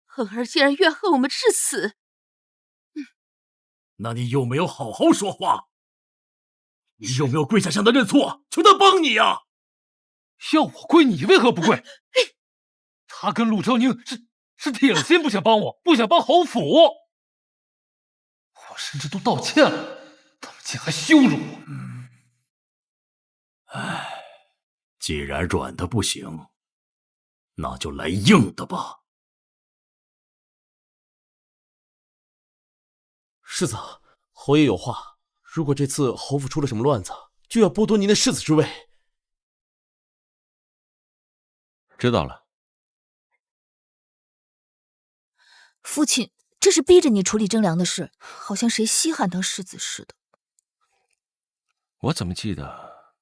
恒儿竟然怨恨我们至此。那你有没有好好说话？你有没有跪下向他认错，求他帮你呀？要我跪，你为何不跪？他跟陆昭宁是铁了心不想帮我，不想帮侯府。我甚至都道歉了，他们竟还羞辱我。既然软的不行，那就来硬的吧。世子，侯爷有话，如果这次侯府出了什么乱子，就要剥夺您的世子之位。知道了。父亲，这是逼着你处理征粮的事，好像谁稀罕当世子似的。我怎么记得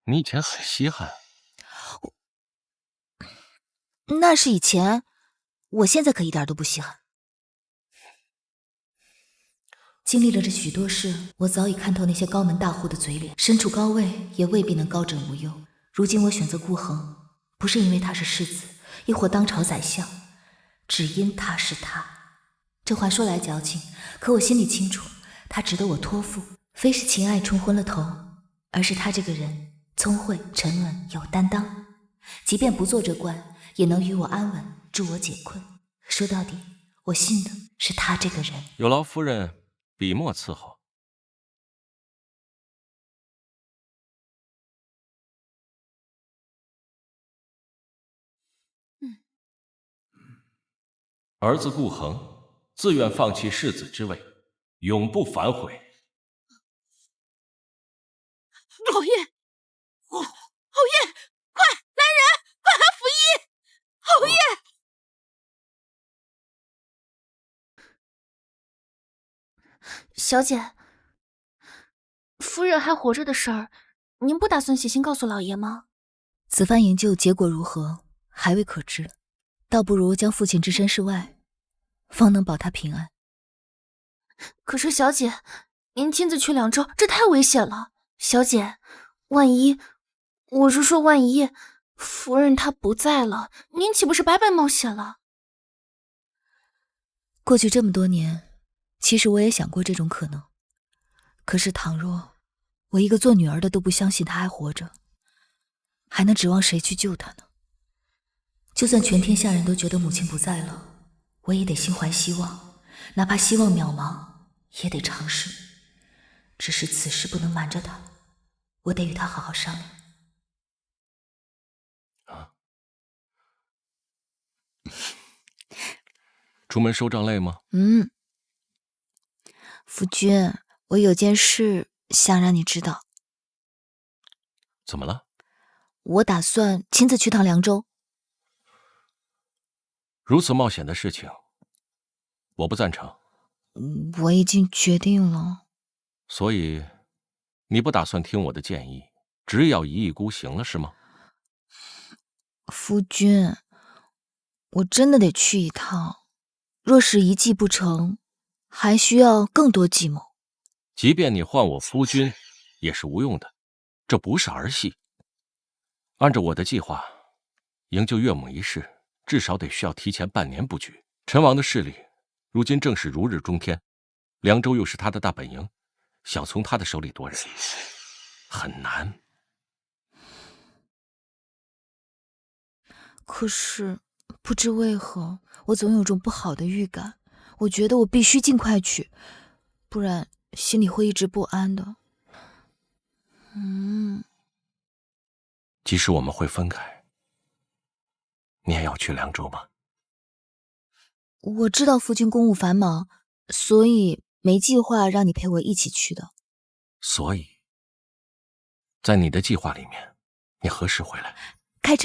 你以前很稀罕？那是以前，我现在可一点都不稀罕。经历了这许多事，我早已看透那些高门大户的嘴脸，身处高位也未必能高枕无忧。如今我选择顾恒，不是因为他是世子，亦或当朝宰相，只因他是他。这话说来矫情，可我心里清楚，他值得我托付，非是情爱冲昏了头，而是他这个人聪慧、沉稳、有担当，即便不做这官，也能与我安稳，助我解困。说到底，我信的是他这个人。有劳夫人笔墨伺候。儿子顾恒自愿放弃世子之位，永不反悔。侯爷，侯爷，快来人，快喊府医！侯爷，小姐，夫人还活着的事儿，您不打算写信告诉老爷吗？此番营救结果如何，还未可知，倒不如将父亲置身事外，方能保他平安。可是小姐，您亲自去凉州，这太危险了。小姐，万一，我是说万一，夫人她不在了，您岂不是白白冒险了？过去这么多年，其实我也想过这种可能。可是倘若我一个做女儿的都不相信他还活着，还能指望谁去救他呢？就算全天下人都觉得母亲不在了，我也得心怀希望，哪怕希望渺茫，也得尝试。只是此事不能瞒着他，我得与他好好商量。出门收账累吗？夫君，我有件事想让你知道。怎么了？我打算亲自去趟凉州。如此冒险的事情，我不赞成。我已经决定了。所以，你不打算听我的建议，只要一意孤行了，是吗？夫君，我真的得去一趟。若是一计不成，还需要更多计谋。即便你唤我夫君，也是无用的，这不是儿戏。按照我的计划，营救岳母一事，至少得需要提前半年布局。陈王的势力，如今正是如日中天，凉州又是他的大本营，想从他的手里夺人，很难。可是，不知为何，我总有种不好的预感。我觉得我必须尽快去，不然心里会一直不安的。即使我们会分开，你也要去凉州吗？我知道夫君公务繁忙，所以没计划让你陪我一起去的。所以，在你的计划里面，你何时回来？开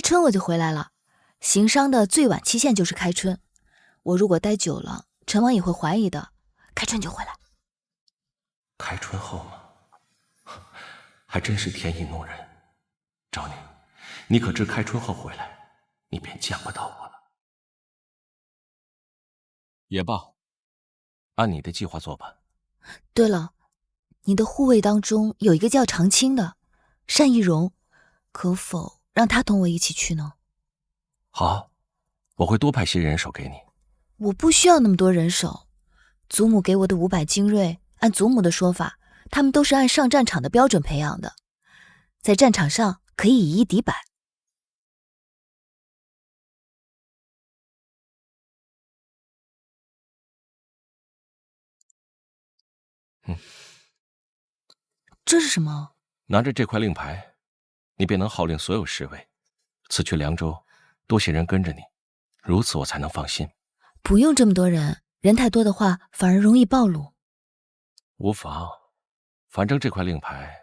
春我就回来了。行商的最晚期限就是开春。我如果待久了，陈王也会怀疑的。开春就回来。开春后吗？还真是天意弄人。昭宁，你可知开春后回来，你便见不到我了。也罢，按你的计划做吧。对了，你的护卫当中有一个叫长青的，单易容，可否让他同我一起去呢？好，我会多派些人手给你。我不需要那么多人手。祖母给我的500精锐，按祖母的说法，他们都是按上战场的标准培养的，在战场上可以以一敌百。这是什么？拿着这块令牌，你便能号令所有侍卫，此去凉州，多些人跟着你，如此我才能放心。不用这么多人，人太多的话反而容易暴露。无妨，反正这块令牌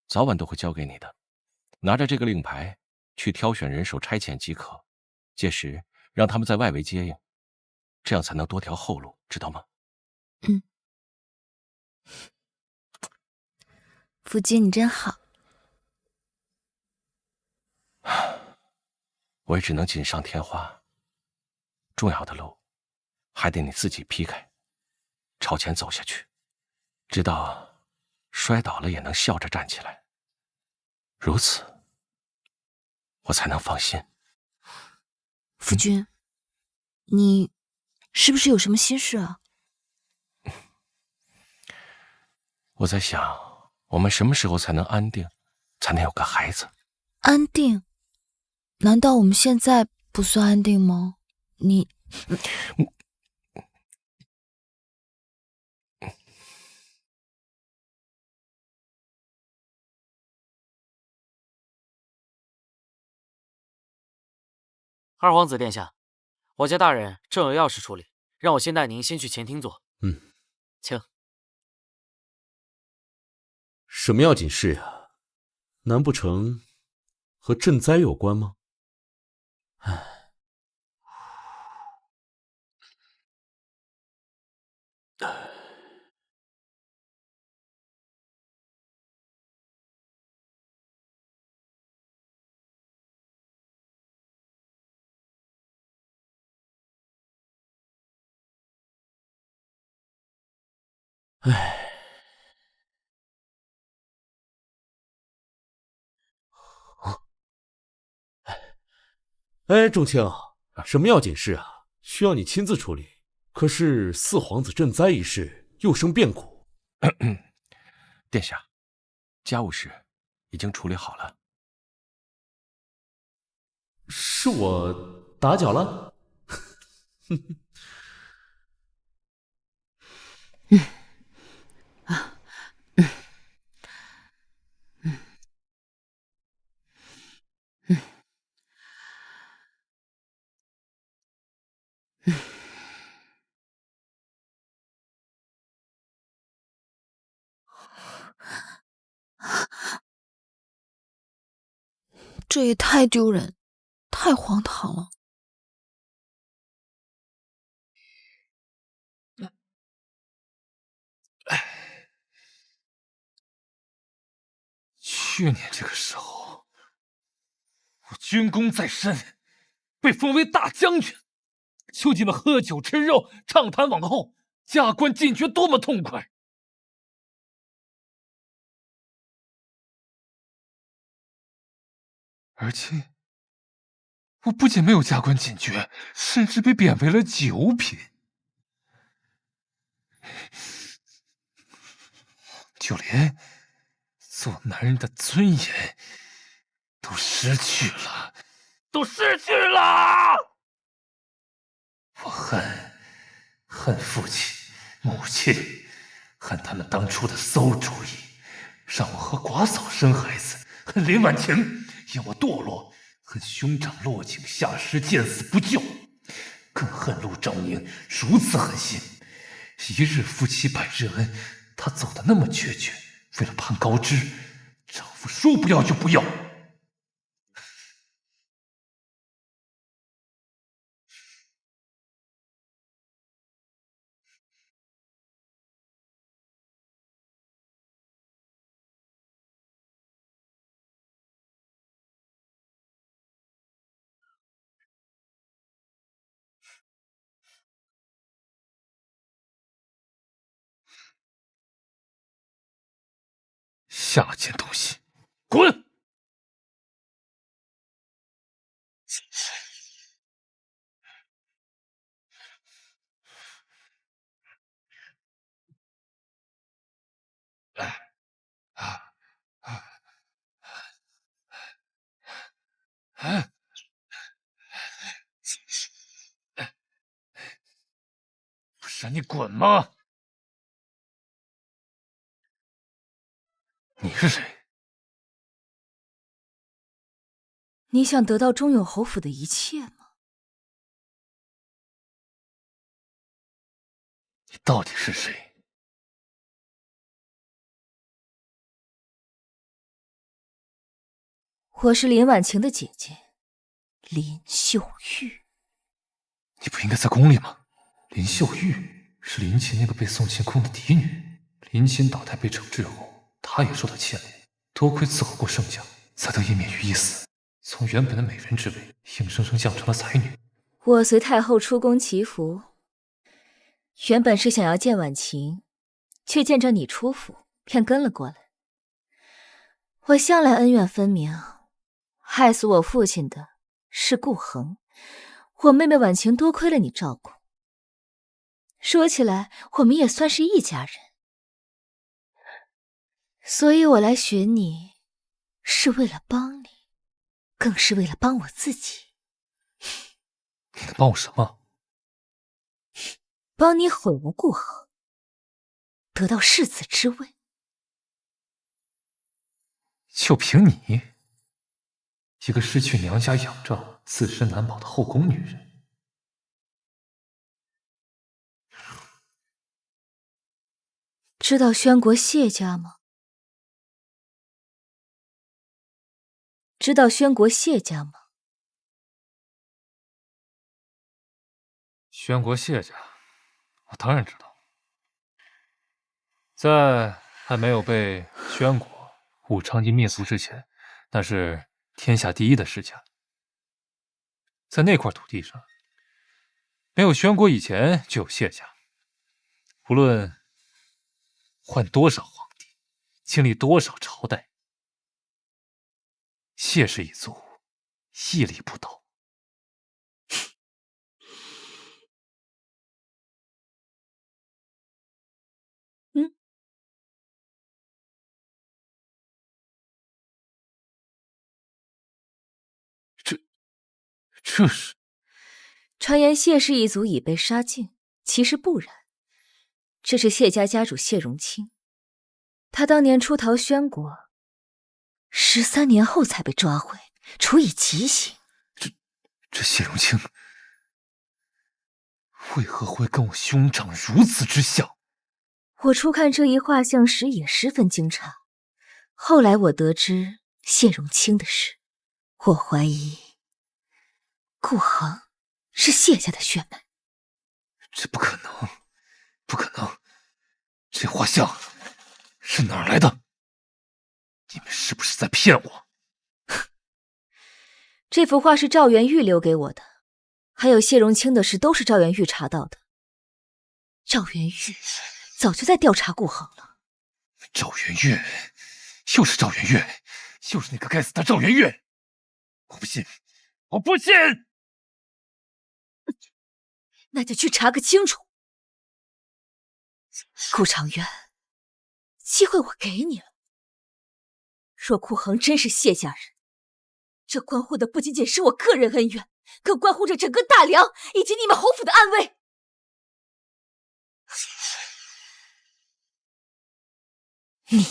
早晚都会交给你的。拿着这个令牌去挑选人手差遣即可，届时让他们在外围接应，这样才能多条后路，知道吗？夫君你真好。我也只能锦上添花，重要的路还得你自己劈开，朝前走下去，直到摔倒了也能笑着站起来，如此我才能放心。夫君，你是不是有什么心事啊？我在想，我们什么时候才能安定，才能有个孩子？安定？难道我们现在不算安定吗？你……二皇子殿下，我家大人正有要事处理，让我先带您先去前厅坐。请。什么要紧事呀？难不成和赈灾有关吗？哎，仲卿，什么要紧事啊？需要你亲自处理。可是四皇子赈灾一事又生变故。殿下，家务事已经处理好了。是我打搅了？这也太丢人，太荒唐了。去年这个时候，我军功在身，被封为大将军，就这么喝酒吃肉，畅谈往后，加官进爵，多么痛快！而今，我不仅没有加官进爵，甚至被贬为了九品，就连做男人的尊严都失去了，都失去了！我恨父亲、母亲，恨他们当初的馊主意，让我和寡嫂生孩子；恨林婉晴，因我堕落；恨兄长落井下石，见死不救；更恨陆兆宁如此狠心，一日夫妻百日恩，他走得那么决绝，为了攀高枝，丈夫说不要就不要。下贱东西，滚！不是让你滚吗？你是谁？你想得到中永侯府的一切吗？你到底是谁？我是林婉晴的姐姐，林秀玉。你不应该在宫里吗？林秀玉是林琴那个被送进宫的嫡女，林琴倒台被惩治后，她也受到牵连，多亏伺候过圣驾，才得以免于一死，从原本的美人之位，硬生生降成了才女。我随太后出宫祈福，原本是想要见婉晴，却见着你出府，便跟了过来。我向来恩怨分明，害死我父亲的是顾恒，我妹妹婉晴多亏了你照顾。说起来，我们也算是一家人，所以我来寻你，是为了帮你，更是为了帮我自己。你能帮我什么？帮你毁了顾恒，得到世子之位。就凭你，一个失去娘家仰仗、自身难保的后宫女人。知道宣国谢家吗？知道宣国谢家吗？宣国谢家，我当然知道，在还没有被宣国、武昌帝灭族之前，那是天下第一的世家。在那块土地上，没有宣国以前就有谢家。无论换多少皇帝，经历多少朝代，谢氏一族屹立不倒。这是传言谢氏一族已被杀尽，其实不然。这是谢家家主谢荣清，他当年出逃宣国，13年后才被抓回，处以极刑。这谢荣清为何会跟我兄长如此之像？我初看这一画像时也十分惊诧，后来我得知谢荣清的事。我怀疑顾恒是谢家的血脉。这不可能，不可能！这画像是哪儿来的？你们是不是在骗我？这幅画是赵元玉留给我的，还有谢荣清的事都是赵元玉查到的。赵元玉早就在调查顾恒了。赵元玉，又是赵元玉，又是那个该死的赵元玉！我不信，我不信！那就去查个清楚。顾长远，机会我给你了。若顾恒真是谢家人，这关乎的不仅仅是我个人恩怨，更关乎着整个大梁以及你们侯府的安危。你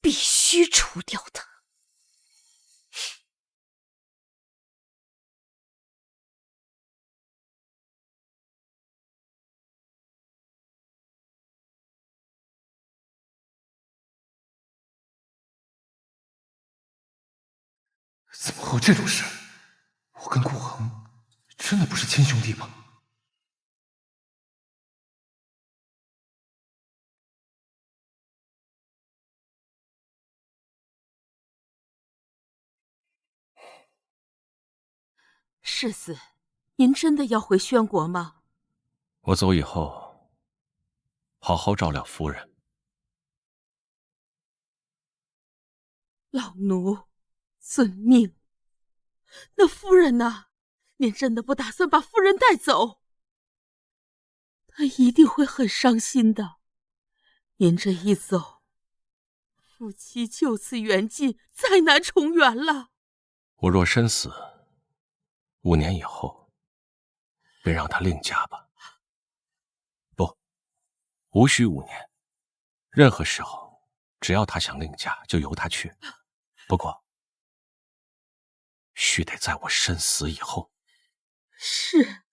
必须除掉他。怎么会有这种事？我跟顾恒真的不是亲兄弟吗？世子，您真的要回宣国吗？我走以后，好好照料夫人。老奴遵命。那夫人呢？您真的不打算把夫人带走？她一定会很伤心的。您这一走，夫妻就此缘尽，再难重圆了。我若身死，5年以后，便让她另嫁吧。不，无需5年，任何时候，只要她想另嫁，就由她去。不过，须得在我身死以后。是。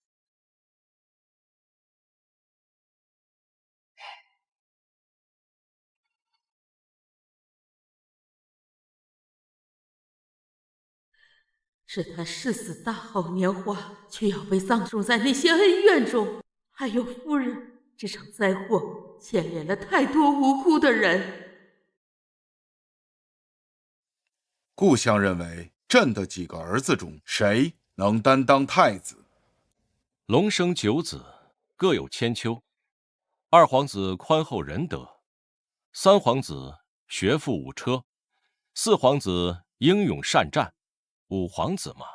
是他誓死大好年华，却要被葬送在那些恩怨中。还有夫人，这场灾祸牵连了太多无辜的人。顾相认为，朕的几个儿子中，谁能担当太子？龙生9子，各有千秋。2皇子宽厚仁德，3皇子学富五车，4皇子英勇善战，5皇子嘛，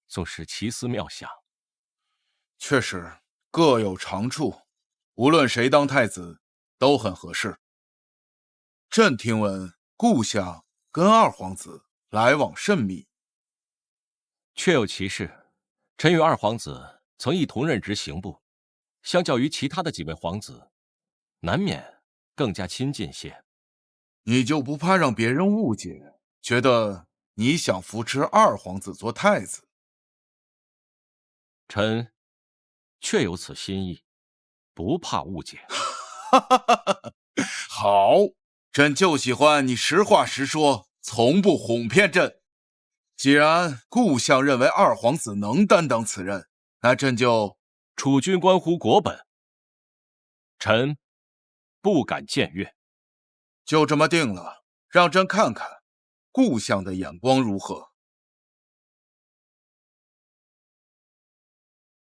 总是奇思妙想。确实各有长处，无论谁当太子都很合适。朕听闻顾相跟2皇子来往甚密。确有其事。臣与2皇子曾一同任职刑部，相较于其他的几位皇子，难免更加亲近些。你就不怕让别人误解，觉得你想扶持2皇子做太子？臣确有此心意，不怕误解。好，朕就喜欢你实话实说，从不哄骗朕。既然顾相认为2皇子能担当此任，那朕就……储君关乎国本，臣不敢僭越。就这么定了，让朕看看顾相的眼光如何。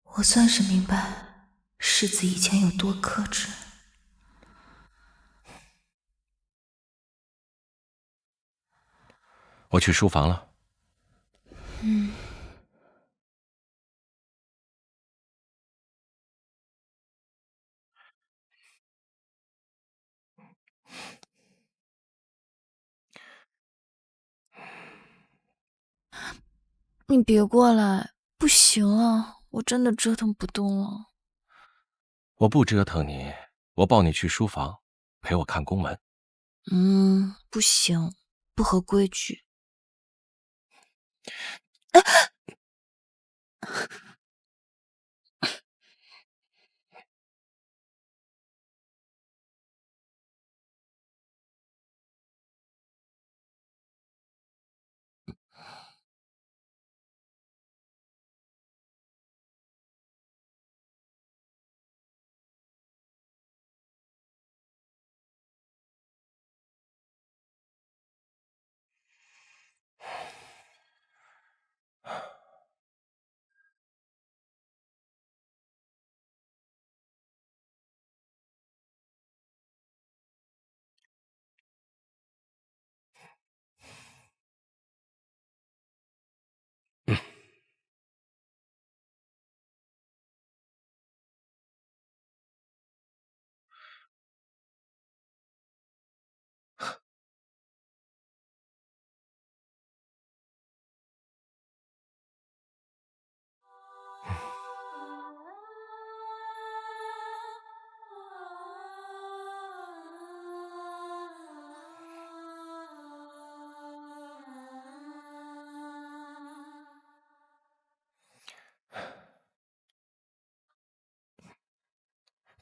我算是明白世子以前有多克制。我去书房了。你别过来，不行了，我真的折腾不动了。我不折腾你，我抱你去书房，陪我看公文。不行，不合规矩。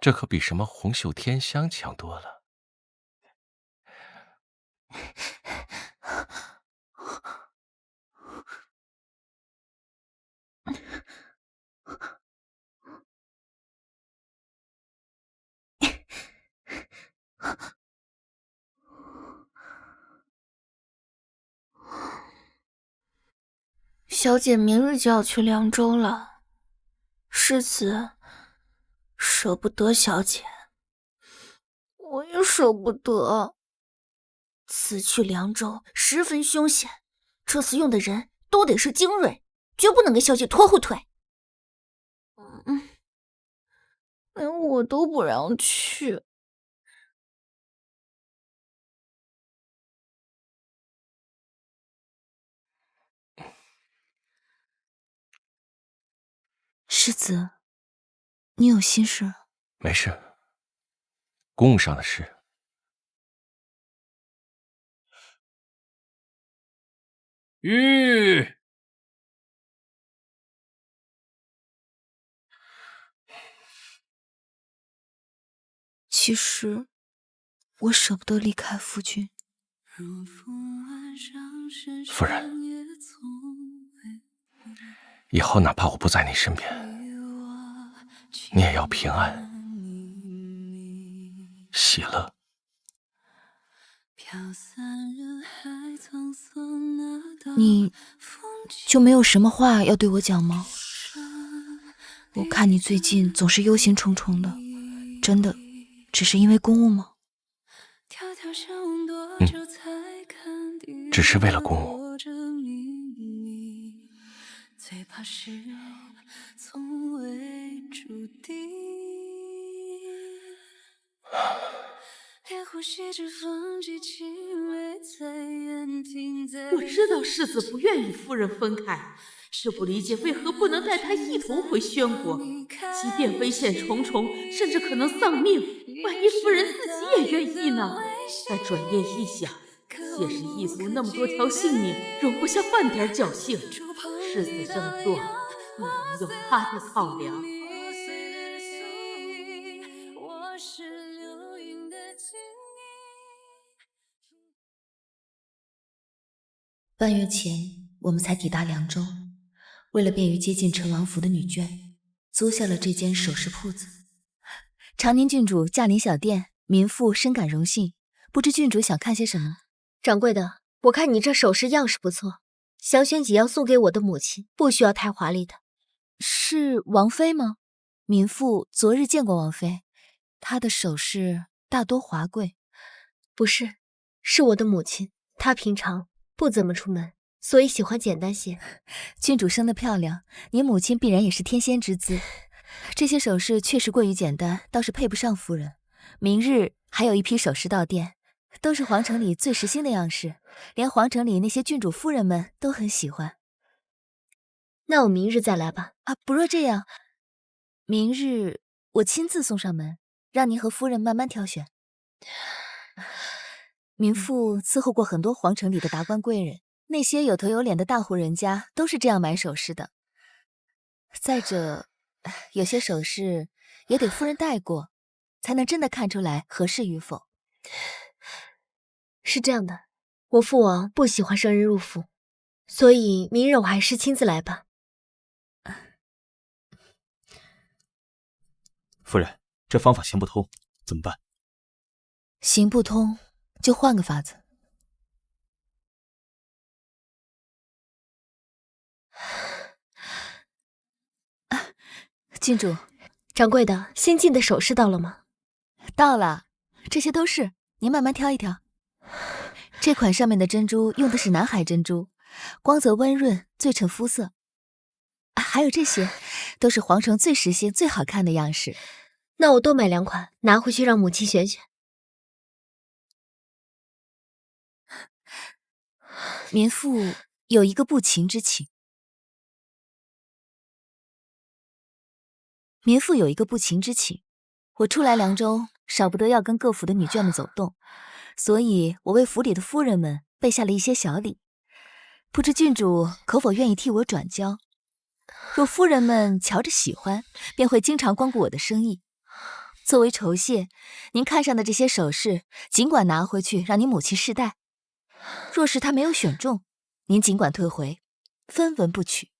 这可比什么红袖添香强多了。小姐明日就要去凉州了，世子舍不得小姐，我也舍不得。此去凉州十分凶险，这次用的人都得是精锐，绝不能给小姐拖后腿。连我都不让去。世子，你有心事？没事，公务上的事。其实，我舍不得离开夫君。夫人，以后哪怕我不在你身边，你也要平安、喜乐。你就没有什么话要对我讲吗？我看你最近总是忧心忡忡的，真的只是因为公务吗？只是为了公务。我知道世子不愿与夫人分开，是不理解为何不能带她一同回宣国。即便危险重重，甚至可能丧命，万一夫人自己也愿意呢？但转念一想，谢氏一族那么多条性命，容不下半点侥幸。世子这么做，必然有他的考量。半月前，我们才抵达凉州，为了便于接近陈王府的女眷，租下了这间首饰铺子。长宁郡主驾临小店，民妇深感荣幸。不知郡主想看些什么？掌柜的，我看你这首饰样式不错，想选几样送给我的母亲，不需要太华丽的。是王妃吗？民妇昨日见过王妃，她的首饰大多华贵。不是，是我的母亲，她平常不怎么出门，所以喜欢简单些。郡主生得漂亮，你母亲必然也是天仙之姿。这些首饰确实过于简单，倒是配不上夫人。明日还有一批首饰到店，都是皇城里最时兴的样式，连皇城里那些郡主夫人们都很喜欢。那我明日再来吧。不若这样，明日我亲自送上门，让您和夫人慢慢挑选。民妇伺候过很多皇城里的达官贵人，那些有头有脸的大户人家都是这样买首饰的。再者，有些首饰也得夫人戴过，才能真的看出来合适与否。是这样的，我父王不喜欢生人入府，所以明日我还是亲自来吧。夫人，这方法行不通，怎么办？行不通就换个法子。郡主，掌柜的，新进的首饰到了吗？到了，这些都是，您慢慢挑一挑。这款上面的珍珠用的是南海珍珠，光泽温润，最衬肤色。还有这些，都是皇城最时兴、最好看的样式。那我多买2款，拿回去让母亲选选。民妇有一个不情之请。民妇有一个不情之请，我初来凉州，少不得要跟各府的女眷们走动，所以我为府里的夫人们备下了一些小礼，不知郡主可否愿意替我转交？若夫人们瞧着喜欢，便会经常光顾我的生意。作为酬谢，您看上的这些首饰，尽管拿回去让您母亲试戴。若是她没有选中，您尽管退回，分文不取。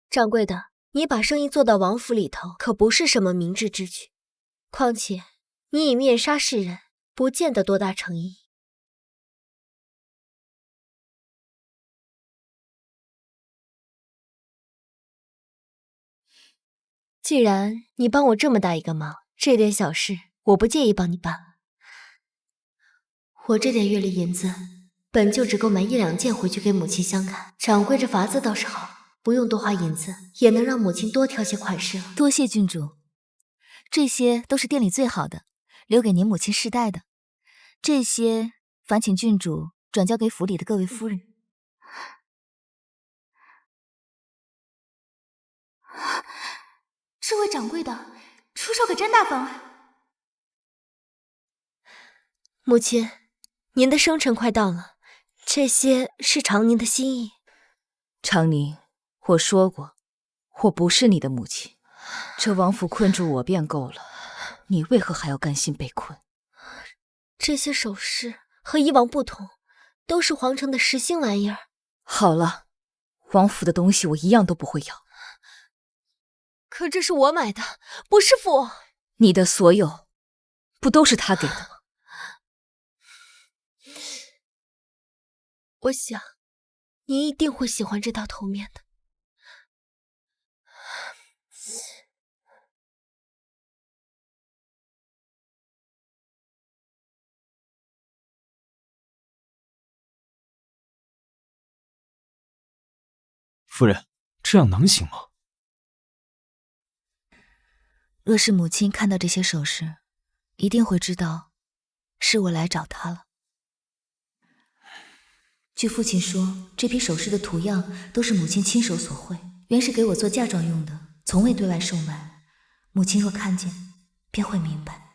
掌柜的，你把生意做到王府里头，可不是什么明智之举。况且，你以面杀世人，不见得多大诚意。既然你帮我这么大一个忙，这点小事我不介意帮你办。我这点月例银子，本就只够买1-2件回去给母亲相看。掌柜这法子倒是好，不用多花银子，也能让母亲多挑些款式了。多谢郡主，这些都是店里最好的，留给您母亲试戴的。这些烦请郡主转交给府里的各位夫人。这位掌柜的出手可真大方啊！母亲，您的生辰快到了，这些是偿您的心意。长宁，我说过，我不是你的母亲，这王府困住我便够了，你为何还要甘心被困？这些首饰和以往不同，都是皇城的实心玩意儿。好了，王府的东西我一样都不会要。可这是我买的，不是父。你的所有，不都是他给的吗？我想，您一定会喜欢这道头面的。夫人，这样能行吗？若是母亲看到这些首饰，一定会知道是我来找她了。据父亲说，这批首饰的图样都是母亲亲手所绘，原是给我做嫁妆用的，从未对外售卖。母亲若看见，便会明白。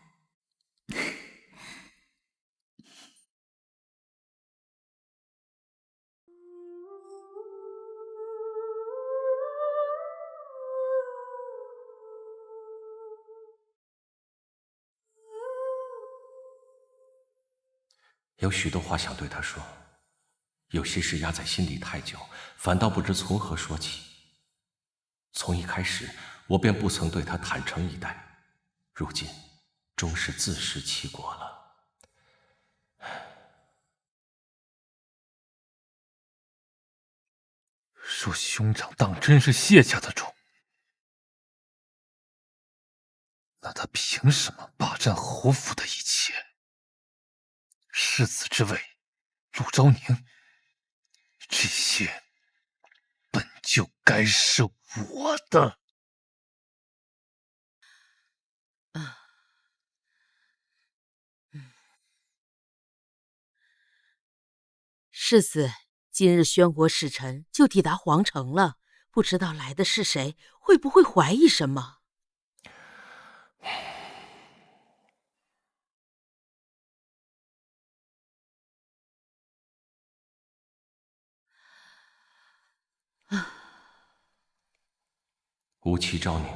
有许多话想对他说，有些事压在心里太久，反倒不知从何说起。从一开始，我便不曾对他坦诚以待，如今终是自食其果了。若兄长当真是谢家的种，那他凭什么霸占侯府的一切？世子之位，陆昭宁，这些本就该是我的。世子，今日宣国使臣就抵达皇城了，不知道来的是谁，会不会怀疑什么？吴奇昭宁，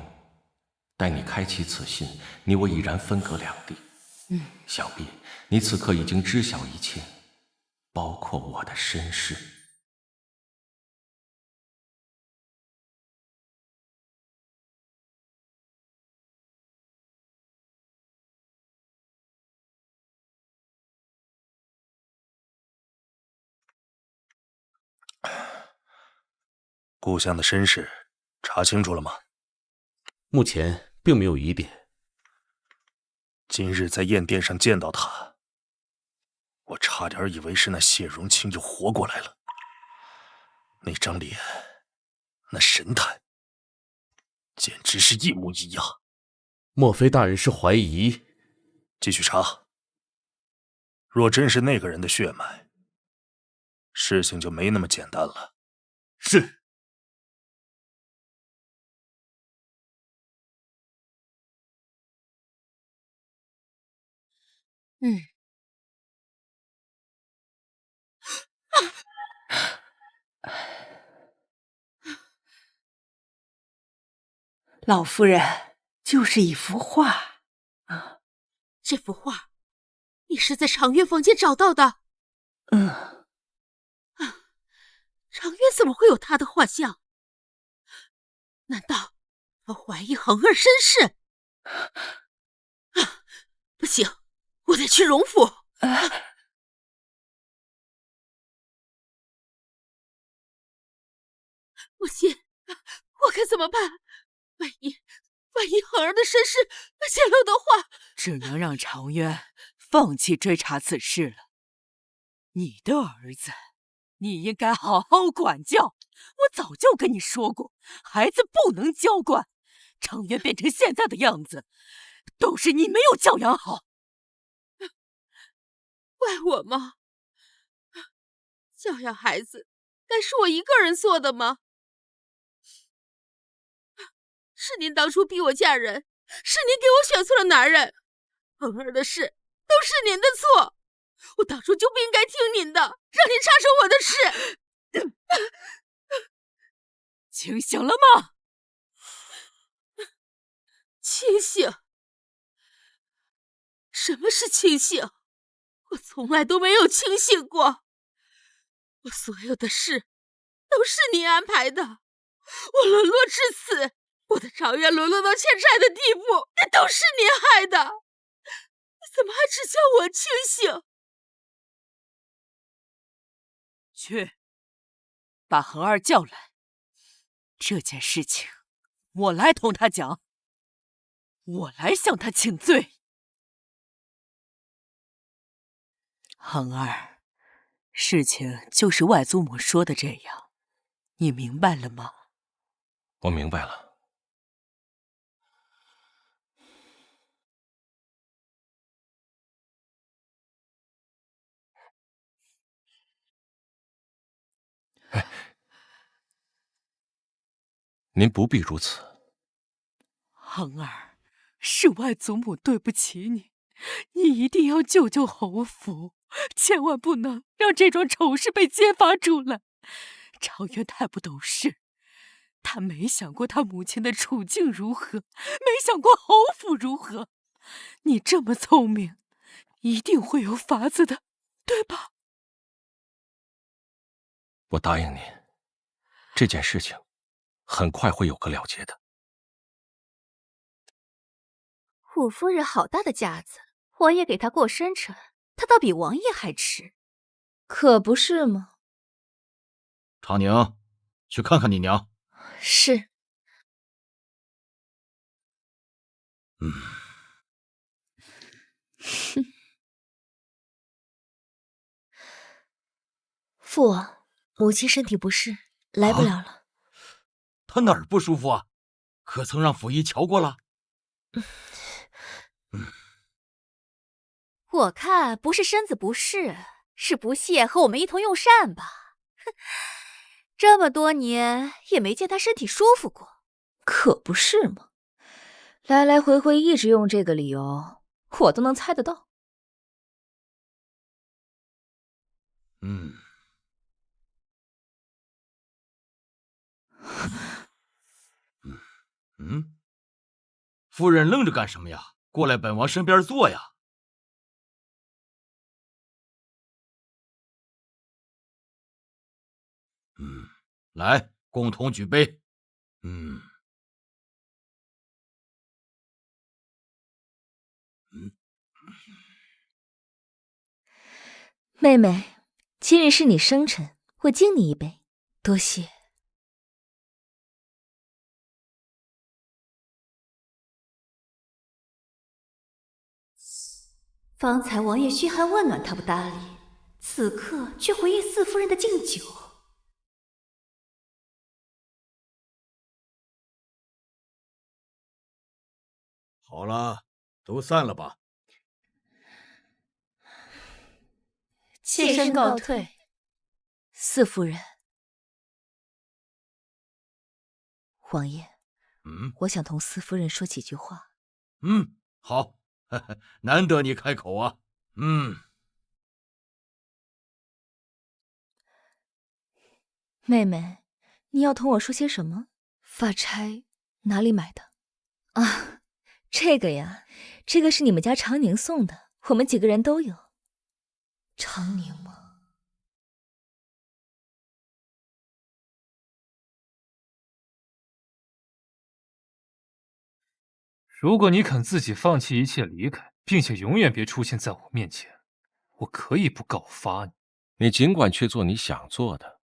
待你开启此信，你我已然分隔两地。想必你此刻已经知晓一切，包括我的身世。故乡的身世查清楚了吗？目前并没有疑点。今日在宴殿上见到他，我差点以为是那谢荣清又活过来了。那张脸，那神态，简直是一模一样。莫非大人是怀疑？继续查。若真是那个人的血脉，事情就没那么简单了。是。老夫人就是一幅画。这幅画，你是在长渊房间找到的？长渊怎么会有他的画像？难道他怀疑恒儿身世？不行，我得去荣府。母亲，我该怎么办？万一恒儿的身世泄露的话，只能让长渊放弃追查此事了。你的儿子，你应该好好管教。我早就跟你说过，孩子不能娇惯。长渊变成现在的样子，都是你没有教养好。怪我吗？教养孩子，该是我一个人做的吗？是您当初逼我嫁人，是您给我选错了男人，恒儿的事都是您的错，我当初就不应该听您的，让您插手我的事。清醒了吗？清醒？什么是清醒？我从来都没有清醒过。我所有的事都是您安排的，我沦落至此，我的长渊沦落到欠债的地步，那都是您害的。你怎么还只叫我清醒？去，把恒儿叫来。这件事情，我来同他讲，我来向他请罪。恒儿，事情就是外祖母说的这样，你明白了吗？我明白了。您不必如此。恒儿，是外祖母对不起你，你一定要救救侯府，千万不能让这桩丑事被揭发出来。长渊太不懂事，他没想过他母亲的处境如何，没想过侯府如何。你这么聪明，一定会有法子的，对吧？我答应您，这件事情很快会有个了结的。虎夫人好大的架子，王爷给她过生辰，她倒比王爷还迟，可不是吗？长宁，去看看你娘。是。父王，母亲身体不适，来不了了。她哪儿不舒服啊？可曾让府医瞧过了？我看不是身子不适，是不屑和我们一同用膳吧。哼，这么多年也没见他身体舒服过。可不是嘛，来来回回一直用这个理由，我都能猜得到。夫人愣着干什么呀？过来本王身边坐呀。来，共同举杯。妹妹，今日是你生辰，我敬你一杯。多谢。方才王爷嘘寒问暖，他不搭理，此刻却回应四夫人的敬酒。好了，都散了吧。妾身告退。四夫人，王爷，我想同四夫人说几句话。好，难得你开口啊。妹妹，你要同我说些什么？发钗哪里买的？啊，这个呀，这个是你们家长宁送的，我们几个人都有。长宁吗？如果你肯自己放弃一切离开，并且永远别出现在我面前，我可以不告发你。你尽管去做你想做的，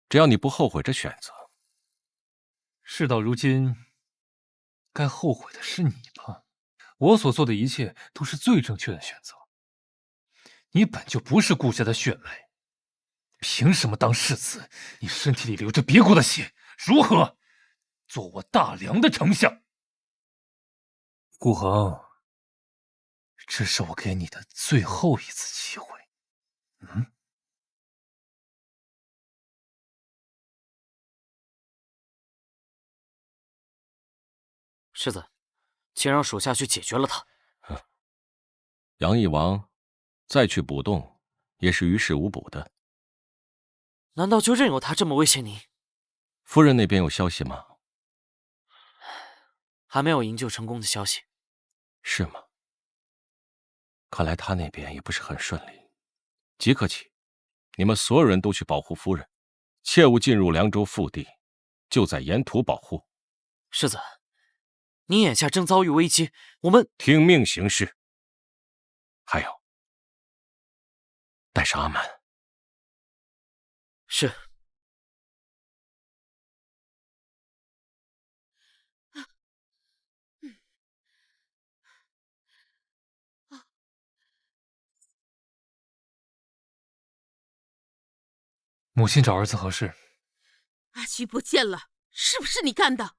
只要你不后悔这选择。事到如今，该后悔的是你吧？我所做的一切都是最正确的选择。你本就不是顾家的血脉，凭什么当世子？你身体里流着别国的血，如何做我大梁的丞相？顾恒，这是我给你的最后一次机会。世子，请让属下去解决了他。杨义王再去补洞，也是于事无补的。难道就任由他这么威胁您？夫人那边有消息吗？还没有营救成功的消息。是吗？看来他那边也不是很顺利。即刻起，你们所有人都去保护夫人，切勿进入凉州腹地，就在沿途保护。世子，您眼下正遭遇危机，我们听命行事。还有，带上阿满。是。母亲找儿子何事？阿菊不见了，是不是你干的？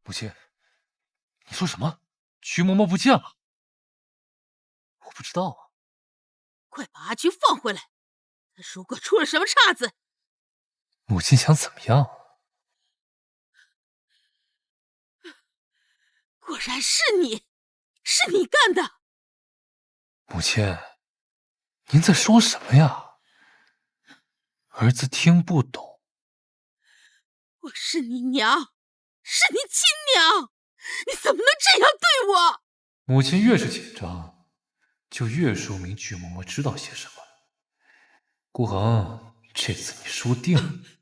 母亲，你说什么？徐嬷嬷不见了？我不知道啊。快把阿菊放回来！他如果出了什么岔子，母亲想怎么样？果然是你，是你干的！母亲，您在说什么呀？儿子听不懂。我是你娘，是你亲娘，你怎么能这样对我？母亲越是紧张，就越说明菊嬷嬷知道些什么。顾恒，这次你输定了。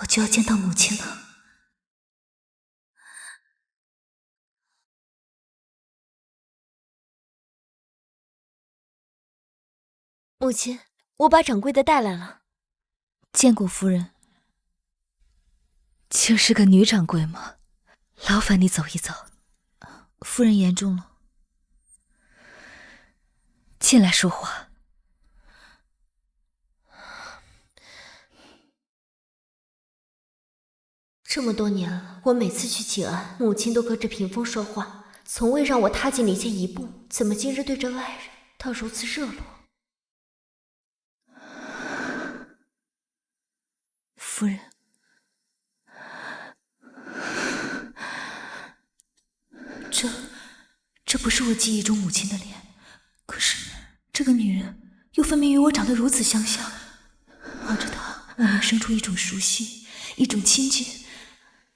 我就要见到母亲了。母亲，我把掌柜的带来了。见过夫人。竟是个女掌柜吗？劳烦你走一走，夫人言重了。进来说话。这么多年了，我每次去请安，母亲都隔着屏风说话，从未让我踏进里间一步。怎么今日对着外人，她如此热络？夫人，这不是我记忆中母亲的脸，可是这个女人又分明与我长得如此相像，望着她，莫名生出一种熟悉，一种亲近，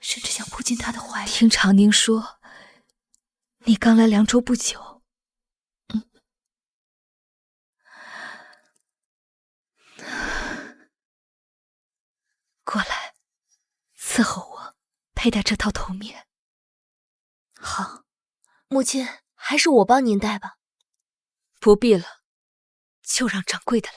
甚至想扑进她的怀里。听长宁说，你刚来凉州不久。过来，伺候我，佩戴这套头面。好，母亲，还是我帮您戴吧。不必了，就让掌柜的来。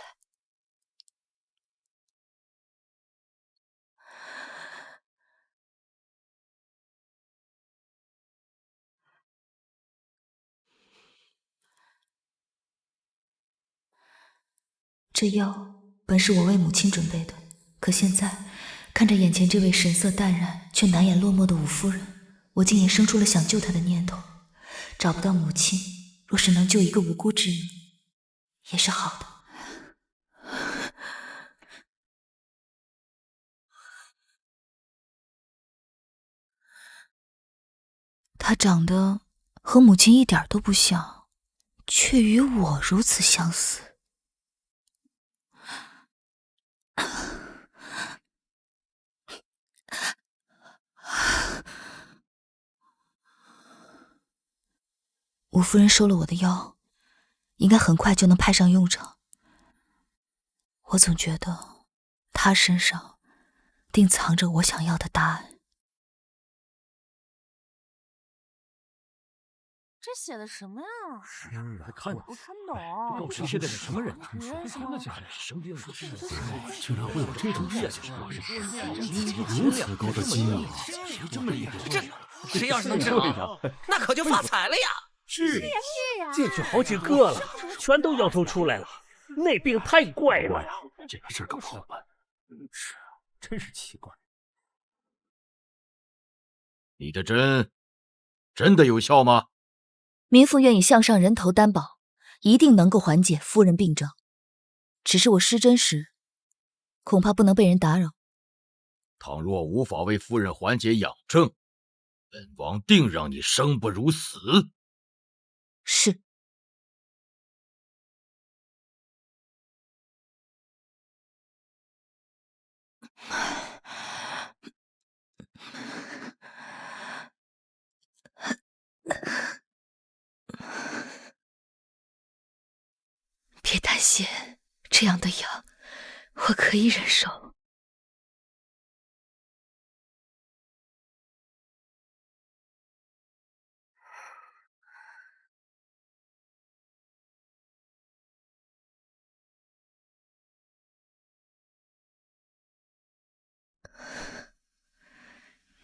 这药本是我为母亲准备的，可现在看着眼前这位神色淡然却难掩落寞的武夫人，我竟也生出了想救她的念头。找不到母亲，若是能救一个无辜之女，也是好的。她长得和母亲一点都不像，却与我如此相似。吴夫人收了我的药，应该很快就能派上用场。我总觉得她身上定藏着我想要的答案。这写的什么呀？来看，不看懂。到底现在是什么人？什么？生病了，居然会有这种事情！如此高的机密，谁这么厉害？谁要是能治好，那可就发财了呀！是呀，进去好几个了，全都摇头出来了。那病太怪了呀，这个事儿可不好办。是啊，真是奇怪。你的针真的有效吗？民妇愿意向上人头担保，一定能够缓解夫人病症。只是我施针时，恐怕不能被人打扰。倘若无法为夫人缓解痒症，本王定让你生不如死。是。别担心，这样的痒我可以忍受。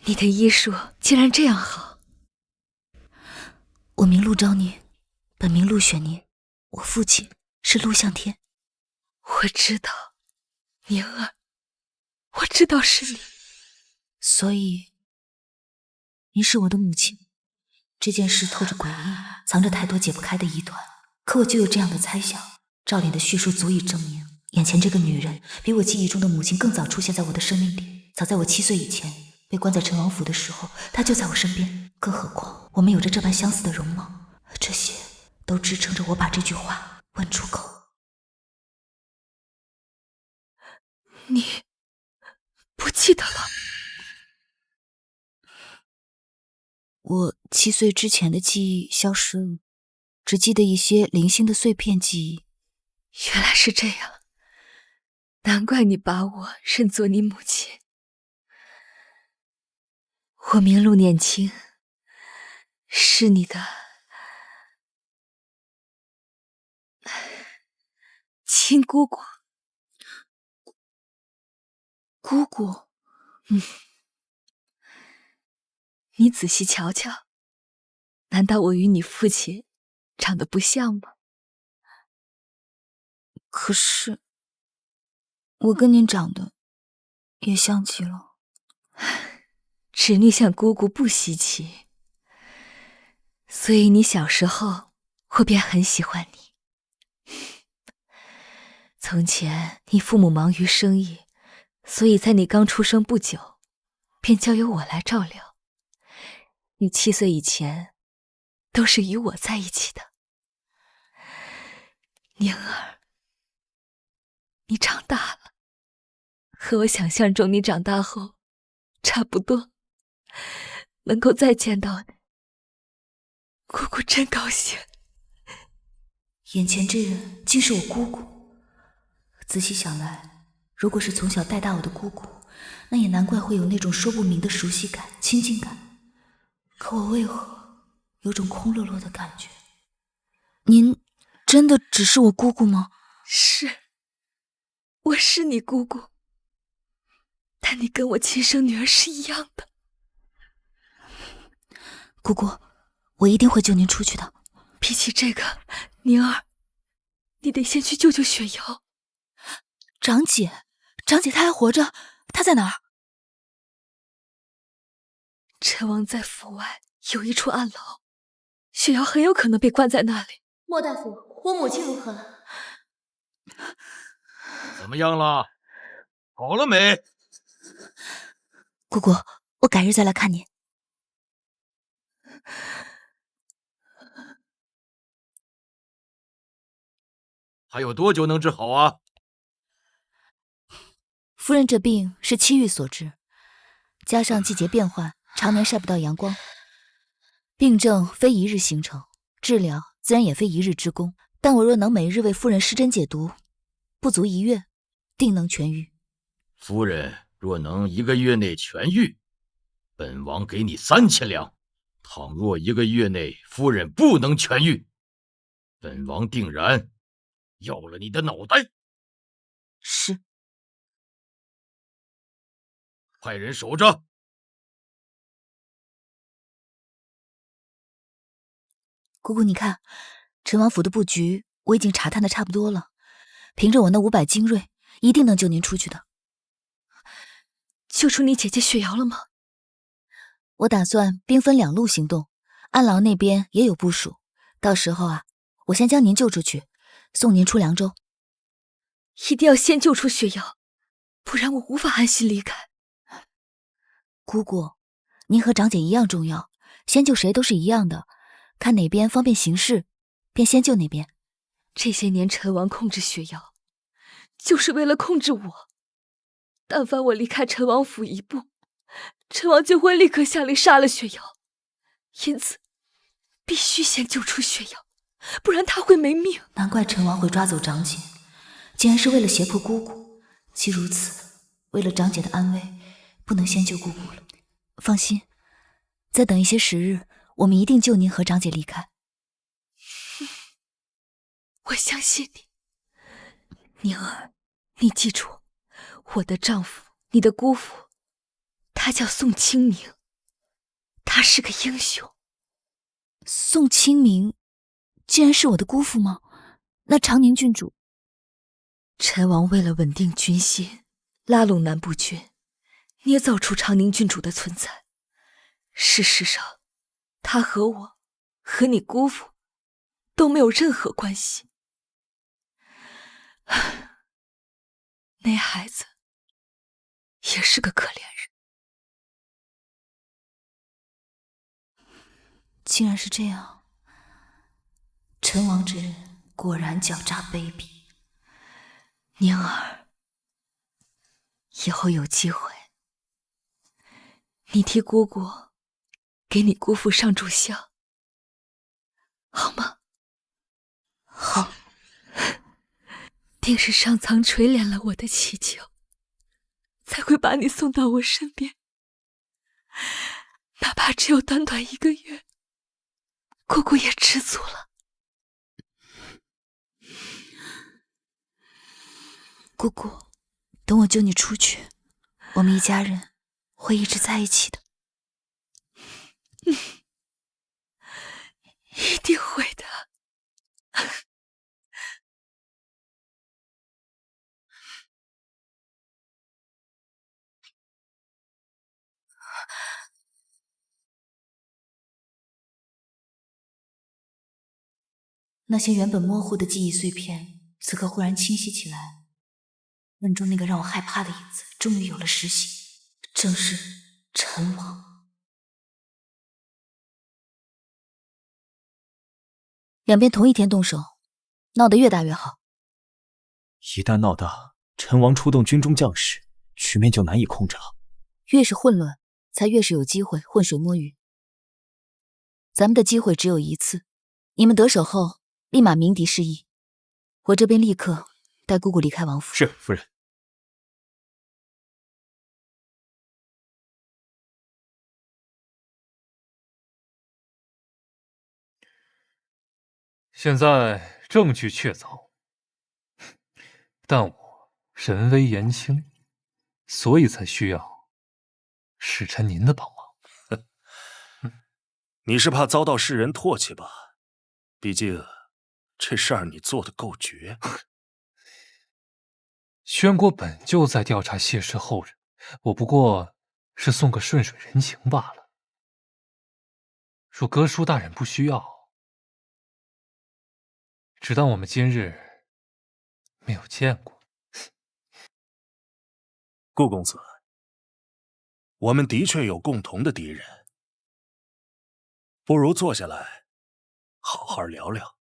你的医术竟然这样好！我名陆昭宁，本名陆雪宁，我父亲是陆向天。我知道，宁儿，我知道是你。所以，您是我的母亲。这件事透着诡异，藏着太多解不开的疑团。可我就有这样的猜想，赵脸的叙述足以证明，眼前这个女人比我记忆中的母亲更早出现在我的生命里。早在我7岁以前，被关在陈王府的时候，她就在我身边。更何况，我们有着这般相似的容貌，这些都支撑着我把这句话问出口。你不记得了？我7岁之前的记忆消失了，只记得一些零星的碎片记忆。原来是这样，难怪你把我认作你母亲。我名陆念青，是你的亲姑姑。姑姑，你仔细瞧瞧，难道我与你父亲长得不像吗？可是，我跟您长得也像极了。侄女像姑姑不稀奇，所以你小时候我便很喜欢你。从前你父母忙于生意，所以在你刚出生不久，便交由我来照料。你7岁以前都是与我在一起的。宁儿，你长大了，和我想象中你长大后差不多。能够再见到你，姑姑真高兴。眼前这人竟是我姑姑。仔细想来，如果是从小带大我的姑姑，那也难怪会有那种说不明的熟悉感、亲近感。可我为何有种空落落的感觉？您真的只是我姑姑吗？是，我是你姑姑，但你跟我亲生女儿是一样的。姑姑，我一定会救您出去的。比起这个，宁儿，你得先去救救雪瑶。长姐，长姐她还活着，她在哪儿？陈王在府外有一处暗牢，雪瑶很有可能被关在那里。莫大夫，我母亲如何了？怎么样了？好了没？姑姑，我改日再来看您。还有多久能治好啊？夫人这病是气郁所致，加上季节变换，常年晒不到阳光，病症非一日形成，治疗自然也非一日之功。但我若能每日为夫人施针解毒，不足1月，定能痊愈。夫人若能1个月内痊愈，本王给你3000两；倘若1个月内夫人不能痊愈，本王定然要了你的脑袋。是。派人守着。姑姑，你看，陈王府的布局我已经查探的差不多了，凭着我那500精锐，一定能救您出去的。救出你姐姐雪瑶了吗？我打算兵分2路行动，安牢那边也有部署，到时候啊，我先将您救出去，送您出凉州。一定要先救出雪瑶，不然我无法安心离开。姑姑，您和长姐一样重要，先救谁都是一样的，看哪边方便行事，便先救哪边。这些年陈王控制雪瑶，就是为了控制我。但凡我离开陈王府一步，陈王就会立刻下令杀了雪瑶，因此必须先救出雪瑶，不然她会没命。难怪陈王会抓走长姐，竟然是为了胁迫姑姑。既如此，为了长姐的安危，不能先救姑姑了。放心，再等一些时日，我们一定救您和长姐离开。我相信你，宁儿，你记住，我的丈夫，你的姑父，他叫宋清明，他是个英雄。宋清明竟然是我的姑父吗？那长宁郡主？陈王为了稳定军心，拉拢南部军，捏造出长宁郡主的存在。事实上，他和我，和你姑父都没有任何关系。那孩子也是个可怜人。竟然是这样，陈王之人果然狡诈卑鄙。宁儿，以后有机会，你替姑姑给你姑父上炷香，好吗？好。定是上苍垂怜了我的祈求，才会把你送到我身边。哪怕只有短短1个月，姑姑也知足了。姑姑，等我救你出去，我们一家人会一直在一起的。一定会的。那些原本模糊的记忆碎片，此刻忽然清晰起来。梦中那个让我害怕的影子，终于有了实形，正是陈王。两边同一天动手，闹得越大越好。一旦闹大，陈王出动军中将士，局面就难以控制了。越是混乱，才越是有机会浑水摸鱼。咱们的机会只有一次，你们得手后立马鸣笛示意，我这边立刻带姑姑离开王府。是，夫人。现在证据确凿，但我人微言轻，所以才需要使臣您的帮忙。你是怕遭到世人唾弃吧？毕竟这事儿你做得够绝。宣国本就在调查谢氏后人，我不过是送个顺水人情罢了。若哥叔大人不需要，只当我们今日没有见过。顾公子，我们的确有共同的敌人，不如坐下来好好聊聊。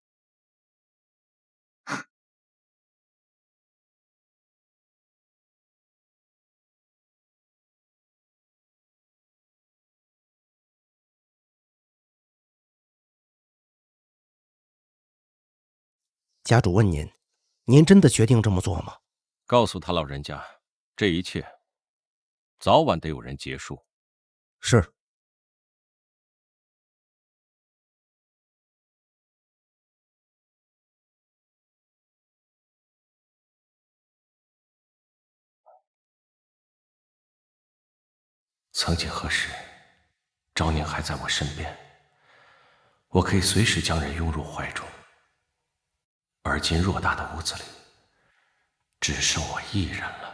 家主问您，您真的决定这么做吗？告诉他老人家，这一切早晚得有人结束。是。曾几何时，昭宁还在我身边，我可以随时将人拥入怀中。而今偌大的屋子里，只剩我一人了。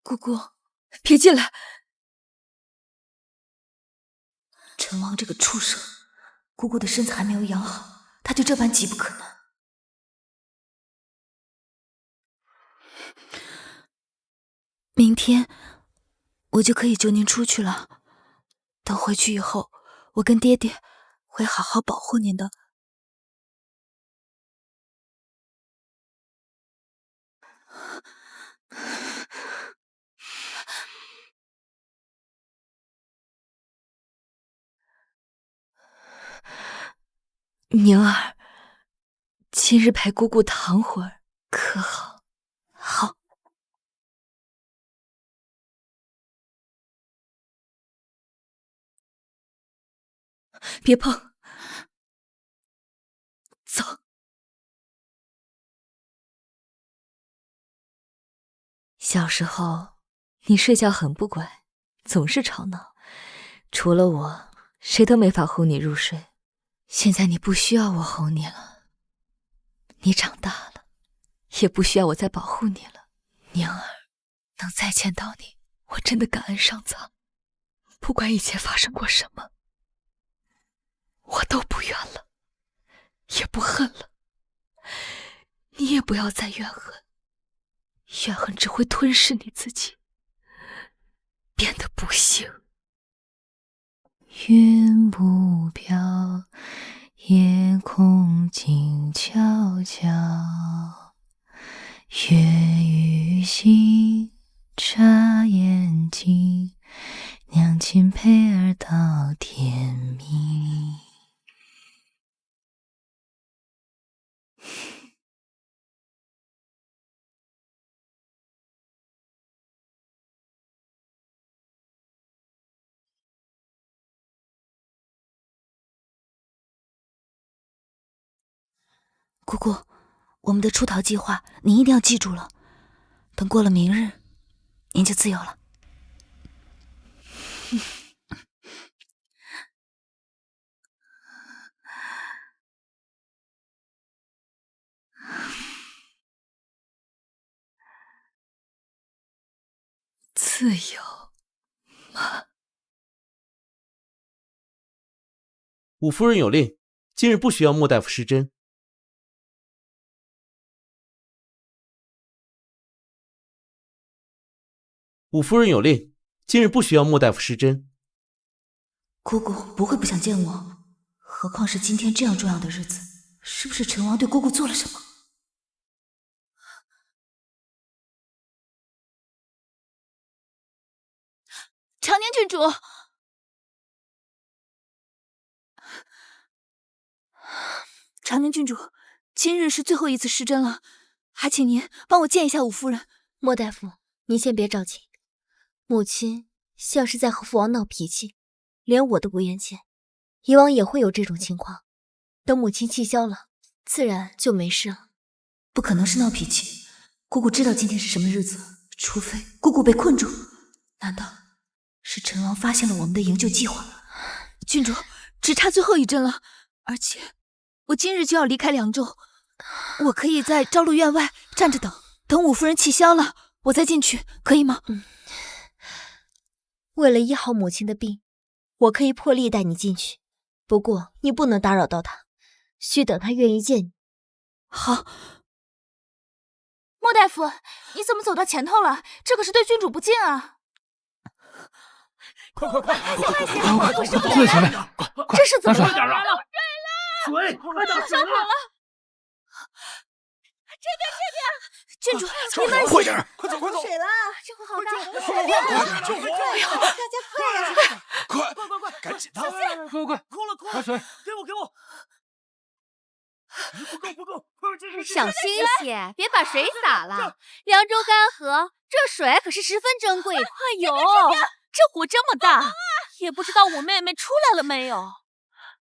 姑姑，别进来！陈王这个畜生，姑姑的身子还没有养好，他就这般急不可耐。明天我就可以救您出去了。等回去以后，我跟爹爹会好好保护您的。宁儿，今日陪姑姑躺会儿，可好？好。别碰！走。小时候，你睡觉很不乖，总是吵闹，除了我，谁都没法哄你入睡。现在你不需要我哄你了，你长大了，也不需要我再保护你了。宁儿，能再见到你，我真的感恩上苍。不管以前发生过什么，我都不怨了，也不恨了。你也不要再怨恨，怨恨只会吞噬你自己，变得不幸。云不飘，夜空静悄悄，月与星眨眼睛，娘亲陪儿到天明。姑姑，我们的出逃计划您一定要记住了。等过了明日，您就自由了。自由吗？五夫人有令，今日不需要莫大夫施针。五夫人有令，今日不需要莫大夫施针。姑姑不会不想见我，何况是今天这样重要的日子，是不是陈王对姑姑做了什么？长宁郡主，长宁郡主，今日是最后一次施针了，还请您帮我见一下五夫人。莫大夫，您先别着急。母亲像是在和父王闹脾气，连我都不愿见。以往也会有这种情况，等母亲气消了，自然就没事了。不可能是闹脾气，姑姑知道今天是什么日子，除非姑姑被困住。难道是陈王发现了我们的营救计划？郡主，只差最后一针了，而且我今日就要离开凉州，我可以在昭禄院外站着等武夫人气消了，我再进去，可以吗？为了医好母亲的病，我可以破例带你进去，不过你不能打扰到她，需等她愿意见你。好。莫大夫，你怎么走到前头了？这可是对君主不敬啊！快！我受不了！最前面，这是怎么了？水，快打水了！这边，君主，你慢快点，快走！水了，这会好大！快救火！大家快呀！快，赶紧的！快，快水，给我！不够，小心些，别把水洒了。凉州干涸，这水可是十分珍贵的。哎呦，这火这么大，也不知道我妹妹出来了没有。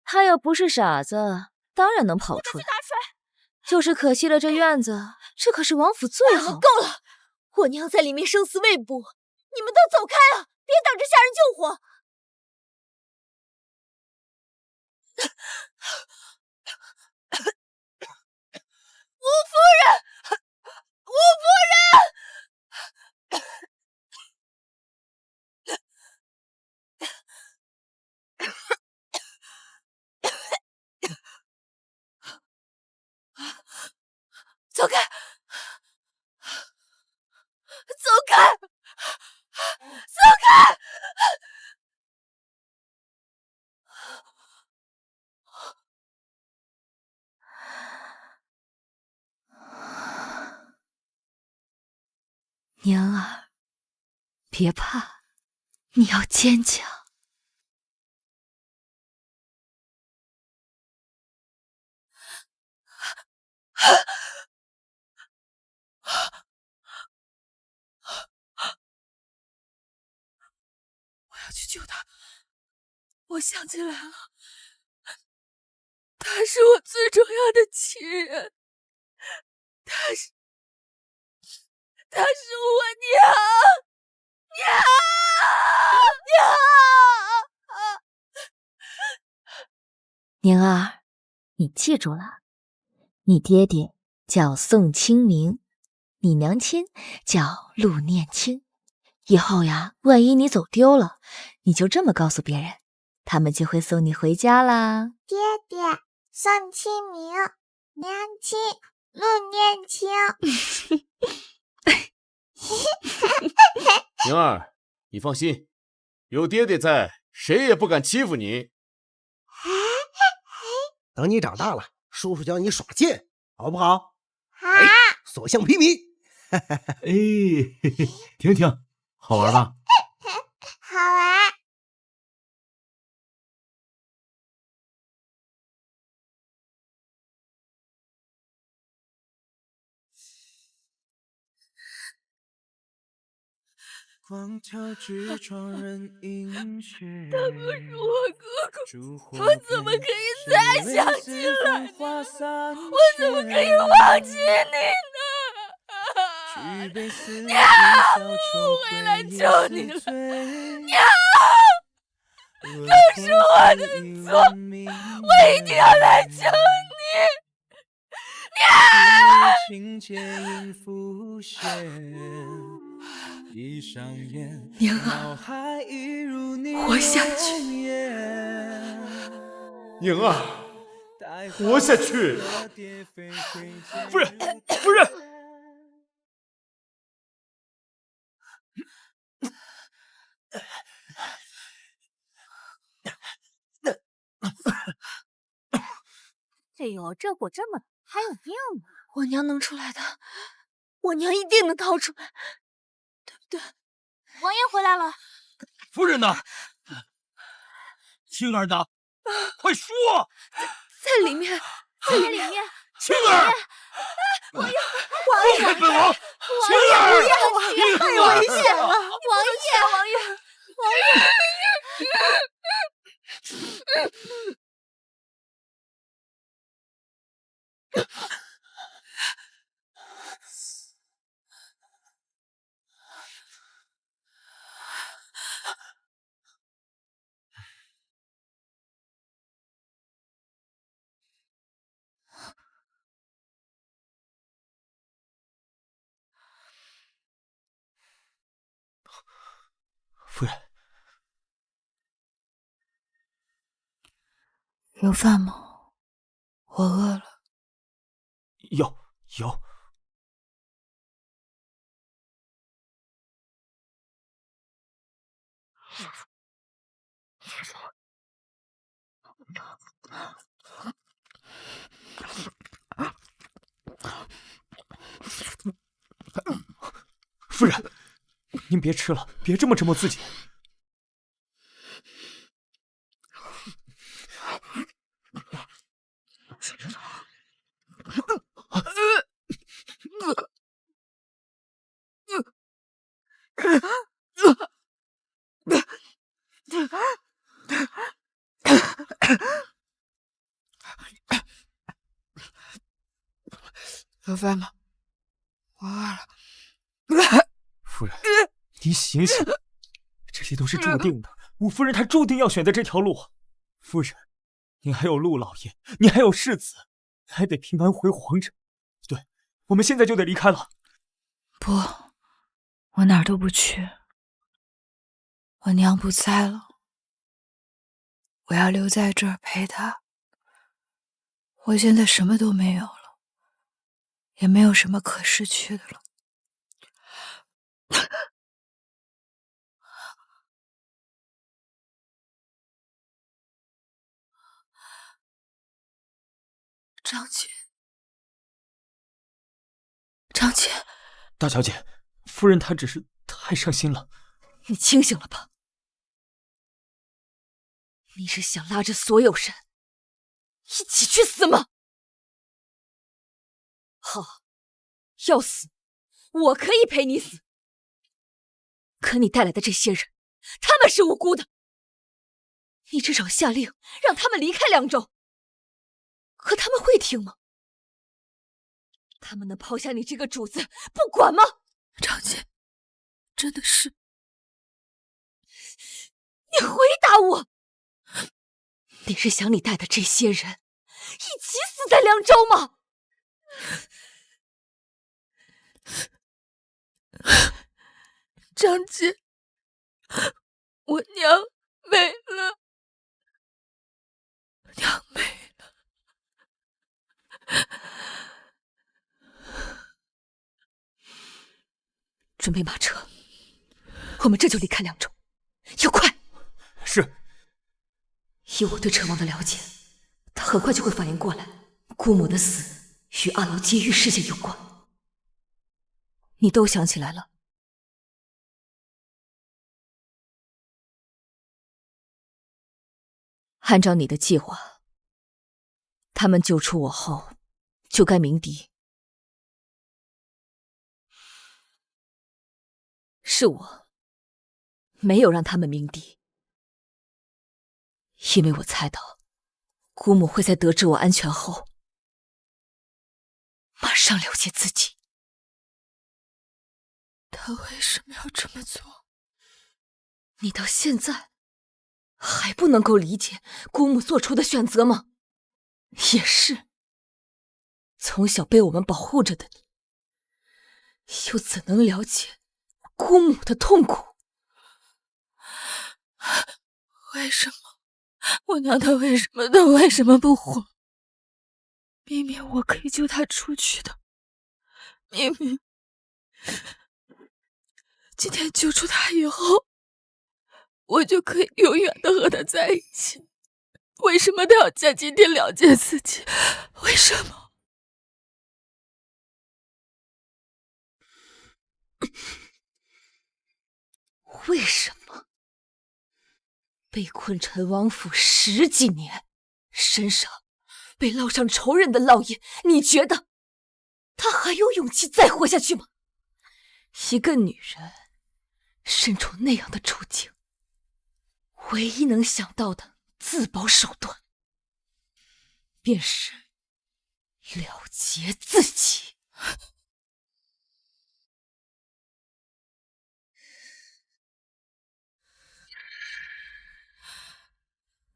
她要不是傻子，当然能跑出来。就是可惜了这院子，这可是王府最好。够了！我娘在里面生死未卜，你们都走开啊！别等着下人救火。吴夫人，走开！娘儿，别怕，你要坚强。我要去救他。我想起来了，他是我最重要的亲人，他是我宁儿，你记住了，你爹爹叫宋清明，你娘亲叫陆念清。以后呀，万一你走丢了，你就这么告诉别人，他们就会送你回家啦。爹爹，宋清明，娘亲，陆念清。宁儿，你放心，有爹爹在，谁也不敢欺负你。等你长大了，叔叔教你耍剑，好不好？好。所向披靡。听，好玩吧？好玩。光条之窗人影雪，他可是我哥哥，我怎么可以再想起来呢？我怎么可以忘记你呢？娘，我回来救你了，娘，都是我的错，我一定要来救你，娘儿，活下去。宁儿，活下去！夫人，哎呦，这火这么大，还有命呢！我娘能出来的，我娘一定能逃出来，对不对？王爷回来了。夫人呢？青儿呢？快说！在里面，在里面。青儿，王爷，放开本王！青儿，太危险了！王爷。有饭吗？我饿了。有。夫人，您别吃了，别这么折磨自己。有饭吗？我饿了。夫人，您醒醒，这些都是注定的。五夫人她注定要选择这条路。夫人，您还有陆老爷，您还有世子，还得平安回皇城。对，我们现在就得离开了。不，我哪儿都不去。我娘不在了，我要留在这儿陪她。我现在什么都没有了，也没有什么可失去的了。张姐，大小姐，夫人她只是太伤心了。你清醒了吧？你是想拉着所有人一起去死吗？好，要死，我可以陪你死。可你带来的这些人，他们是无辜的。你至少下令让他们离开凉州，可他们会听吗？他们能抛下你这个主子不管吗？张姐，真的是。你回答我，你是想你带的这些人一起死在凉州吗？张姐，我娘没了，娘没了。准备马车，我们这就离开凉州，要快。是。以我对陈王的了解，他很快就会反应过来，姑母的死与阿劳劫狱事件有关。你都想起来了？按照你的计划，他们救出我后，就该鸣笛。是我没有让他们鸣笛，因为我猜到姑母会在得知我安全后，马上了结自己。他为什么要这么做？你到现在还不能够理解姑母做出的选择吗？也是，从小被我们保护着的你，又怎能了解姑母的痛苦？为什么？我娘她为什么不活？明明我可以救她出去的，明明今天救出她以后，我就可以永远的和她在一起。为什么她要在今天了结自己？为什么？为什么？被困陈王府10几年，身上被烙上仇人的烙印，你觉得他还有勇气再活下去吗？一个女人身处那样的处境，唯一能想到的自保手段，便是了结自己。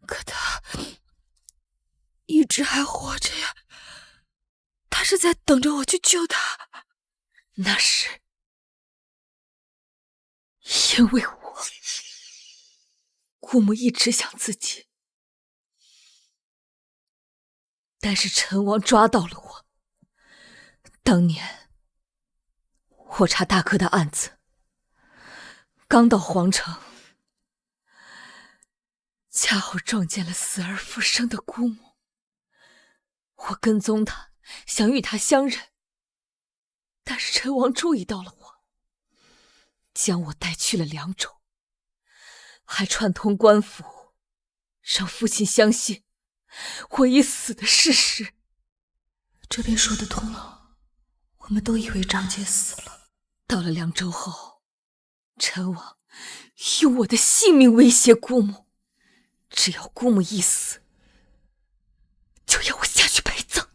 可他一直还活着呀，他是在等着我去救他。那是因为我，姑母一直想自己但是陈王抓到了我。当年我查大哥的案子，刚到皇城，恰好撞见了死而复生的姑母。我跟踪他，想与他相认，但是陈王注意到了我，将我带去了凉州，还串通官府，让父亲相信我已死的事实。这便说得通了，我们都以为张杰死了。到了凉州后，陈王用我的性命威胁姑母，只要姑母一死，就要我下去陪葬。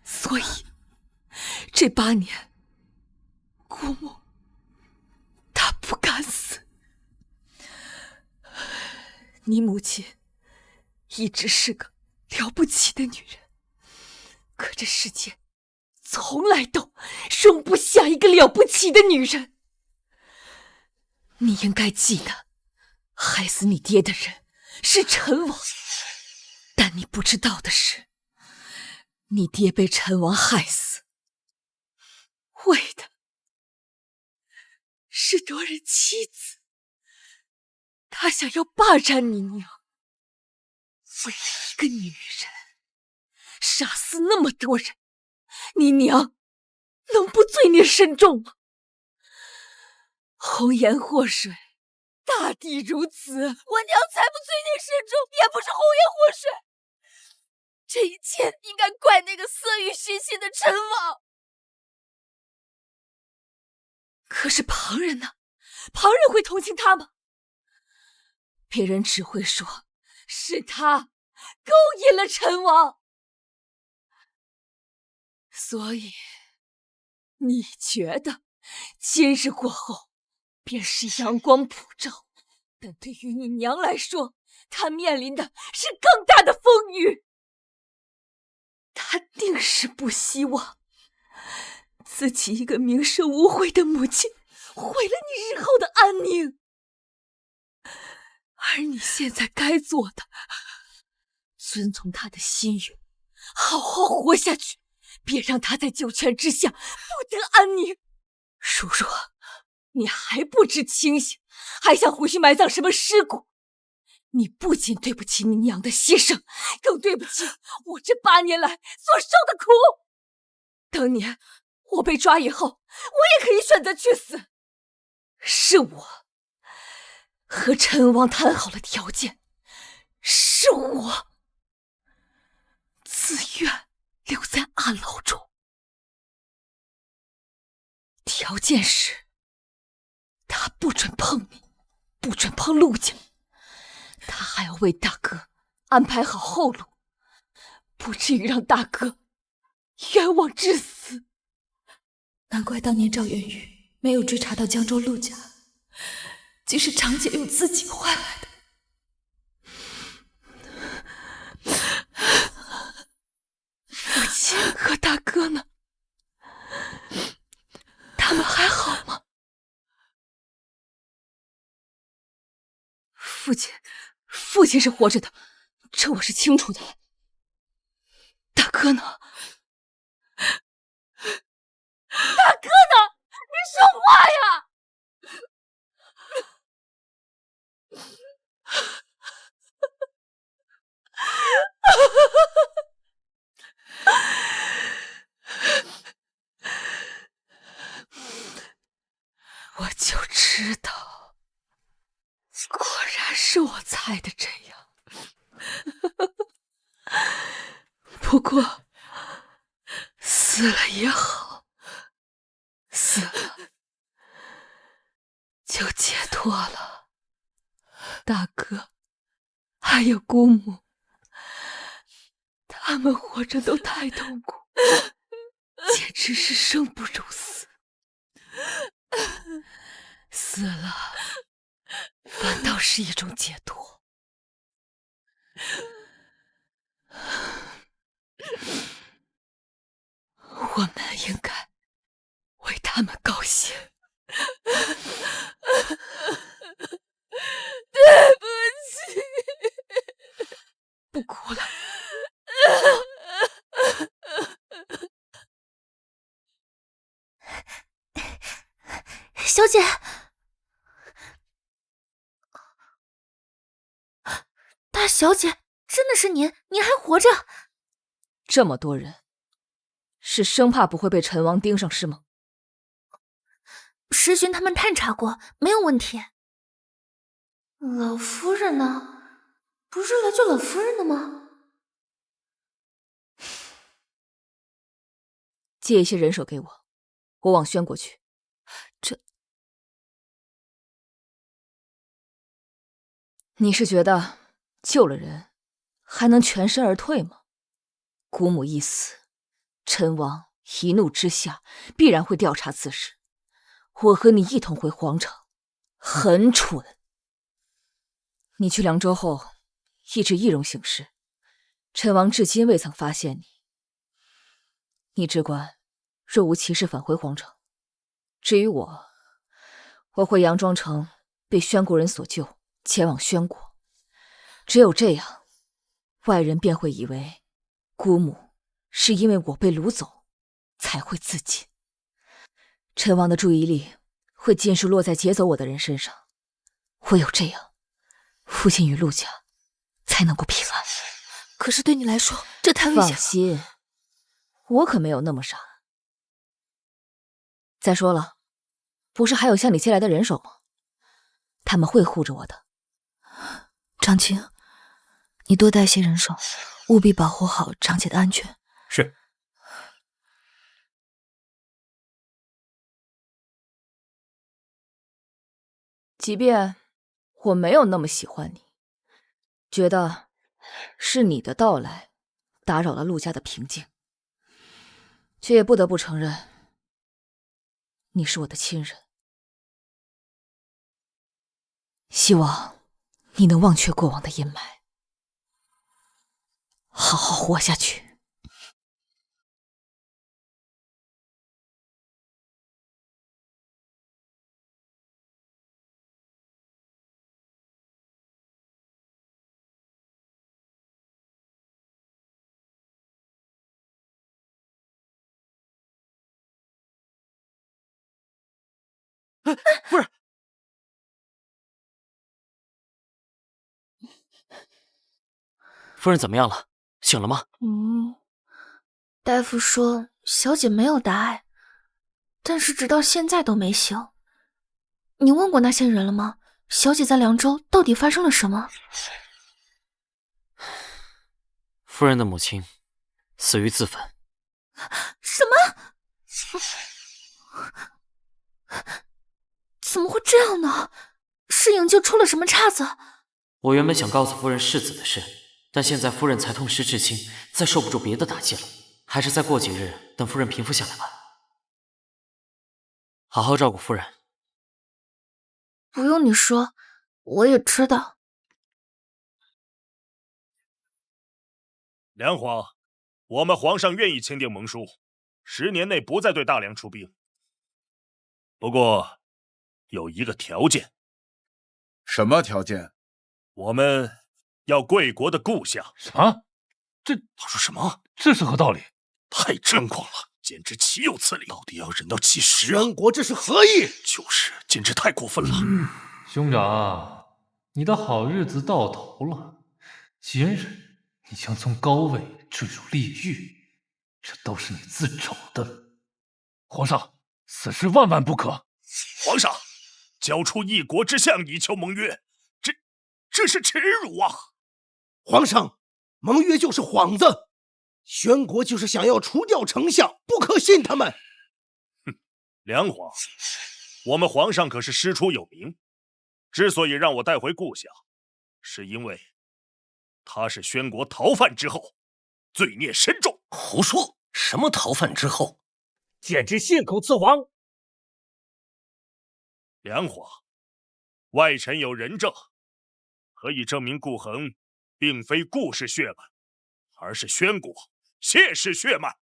所以这8年，姑母她不敢死。你母亲一直是个了不起的女人，可这世界从来都容不下一个了不起的女人。你应该记得，害死你爹的人是陈王，但你不知道的是，你爹被陈王害死，为的是夺人妻子。他想要霸占你娘，为了一个女人杀死那么多人，你娘能不罪孽深重吗？红颜祸水，大抵如此。我娘才不罪孽深重，也不是红颜祸水。这一切应该怪那个色欲熏心的陈王。可是旁人呢？旁人会同情他吗？别人只会说是他勾引了陈王。所以你觉得今日过后便是阳光普照，但对于你娘来说，她面临的是更大的风雨。她定是不希望自己一个名声无悔的母亲毁了你日后的安宁。而你现在该做的，遵从她的心愿，好好活下去，别让她在九泉之下不得安宁。如若你还不知清醒，还想回去埋葬什么尸骨，你不仅对不起你娘的牺牲，更对不起我这8年来所受的苦。当年我被抓以后，我也可以选择去死，是我和陈王谈好了条件，是我自愿留在暗牢中。条件是他不准碰你，不准碰陆家，他还要为大哥安排好后路，不至于让大哥冤枉致死。难怪当年赵元宇没有追查到江州陆家，竟是长姐用自己换来的。父亲和大哥呢？他们还好吗？父亲是活着的，这我是清楚的。大哥呢？大哥呢？你说话呀！我就知道，果然是我猜的这样。不过，死了也好，死了就解脱了。大哥，还有姑母，他们活着都太痛苦，简直是生不如死。死了，反倒是一种解脱。我们应该为他们高兴。对不起，不哭了，小姐，大小姐，真的是您？您还活着？这么多人，是生怕不会被陈王盯上是吗？时巡他们探查过，没有问题。老夫人呢？不是来救老夫人的吗？借一些人手给我，我往宣国去。你是觉得救了人还能全身而退吗？姑母一死，陈王一怒之下必然会调查此事。我和你一同回皇城，很蠢。你去凉州后一直易容行事，陈王至今未曾发现你。你只管若无其事返回皇城。至于我会佯装成被宣国人所救，前往宣国。只有这样，外人便会以为姑母是因为我被掳走才会自尽。陈王的注意力会尽数落在劫走我的人身上，唯有这样，父亲与陆家才能够平安。可是对你来说，这太危险了。放心，我可没有那么傻。再说了，不是还有向你借来的人手吗？他们会护着我的。长青，你多带些人手，务必保护好长姐的安全。是。即便我没有那么喜欢你，觉得是你的到来打扰了陆家的平静，却也不得不承认，你是我的亲人。希望你能忘却过往的阴霾，好好活下去。夫人，夫人怎么样了？醒了吗？大夫说小姐没有大碍，但是直到现在都没醒。你问过那些人了吗？小姐在凉州到底发生了什么？夫人的母亲死于自焚。什么？怎么会这样呢？是营救出了什么岔子？我原本想告诉夫人世子的事，但现在夫人才痛失至亲，再受不住别的打击了，还是再过几日等夫人平复下来吧。好好照顾夫人。不用你说，我也知道。梁皇，我们皇上愿意签订盟书，10年内不再对大梁出兵。不过，有一个条件。什么条件？我们要贵国的故乡。什么？他说什么？这是何道理？太猖狂了，简直岂有此理！到底要忍到几时啊？宣国这是何意？就是，简直太过分了。兄长，你的好日子到头了。今日你将从高位坠入地狱，这都是你自找的。皇上，此事万万不可！皇上，交出一国之相以求盟约，这是耻辱啊！皇上，盟约就是幌子，宣国就是想要除掉丞相，不可信他们。哼，梁皇，我们皇上可是师出有名，之所以让我带回故乡，是因为他是宣国逃犯之后，罪孽深重。胡说！什么逃犯之后？简直信口雌黄！梁皇，外臣有人证，可以证明顾恒并非顾氏血脉，而是宣国谢氏血脉。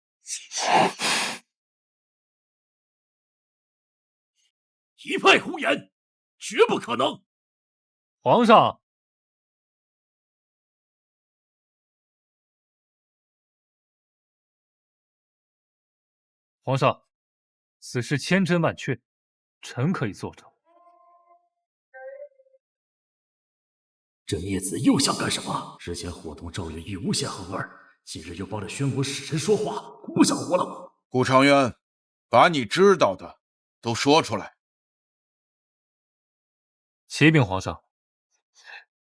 一派胡言，绝不可能！皇上。皇上，此事千真万确，臣可以作证。这孽子又想干什么？之前伙同赵月玉诬陷恒儿，今日又帮着宣国使臣说话，不想活了吗？顾长渊，把你知道的都说出来。启禀皇上，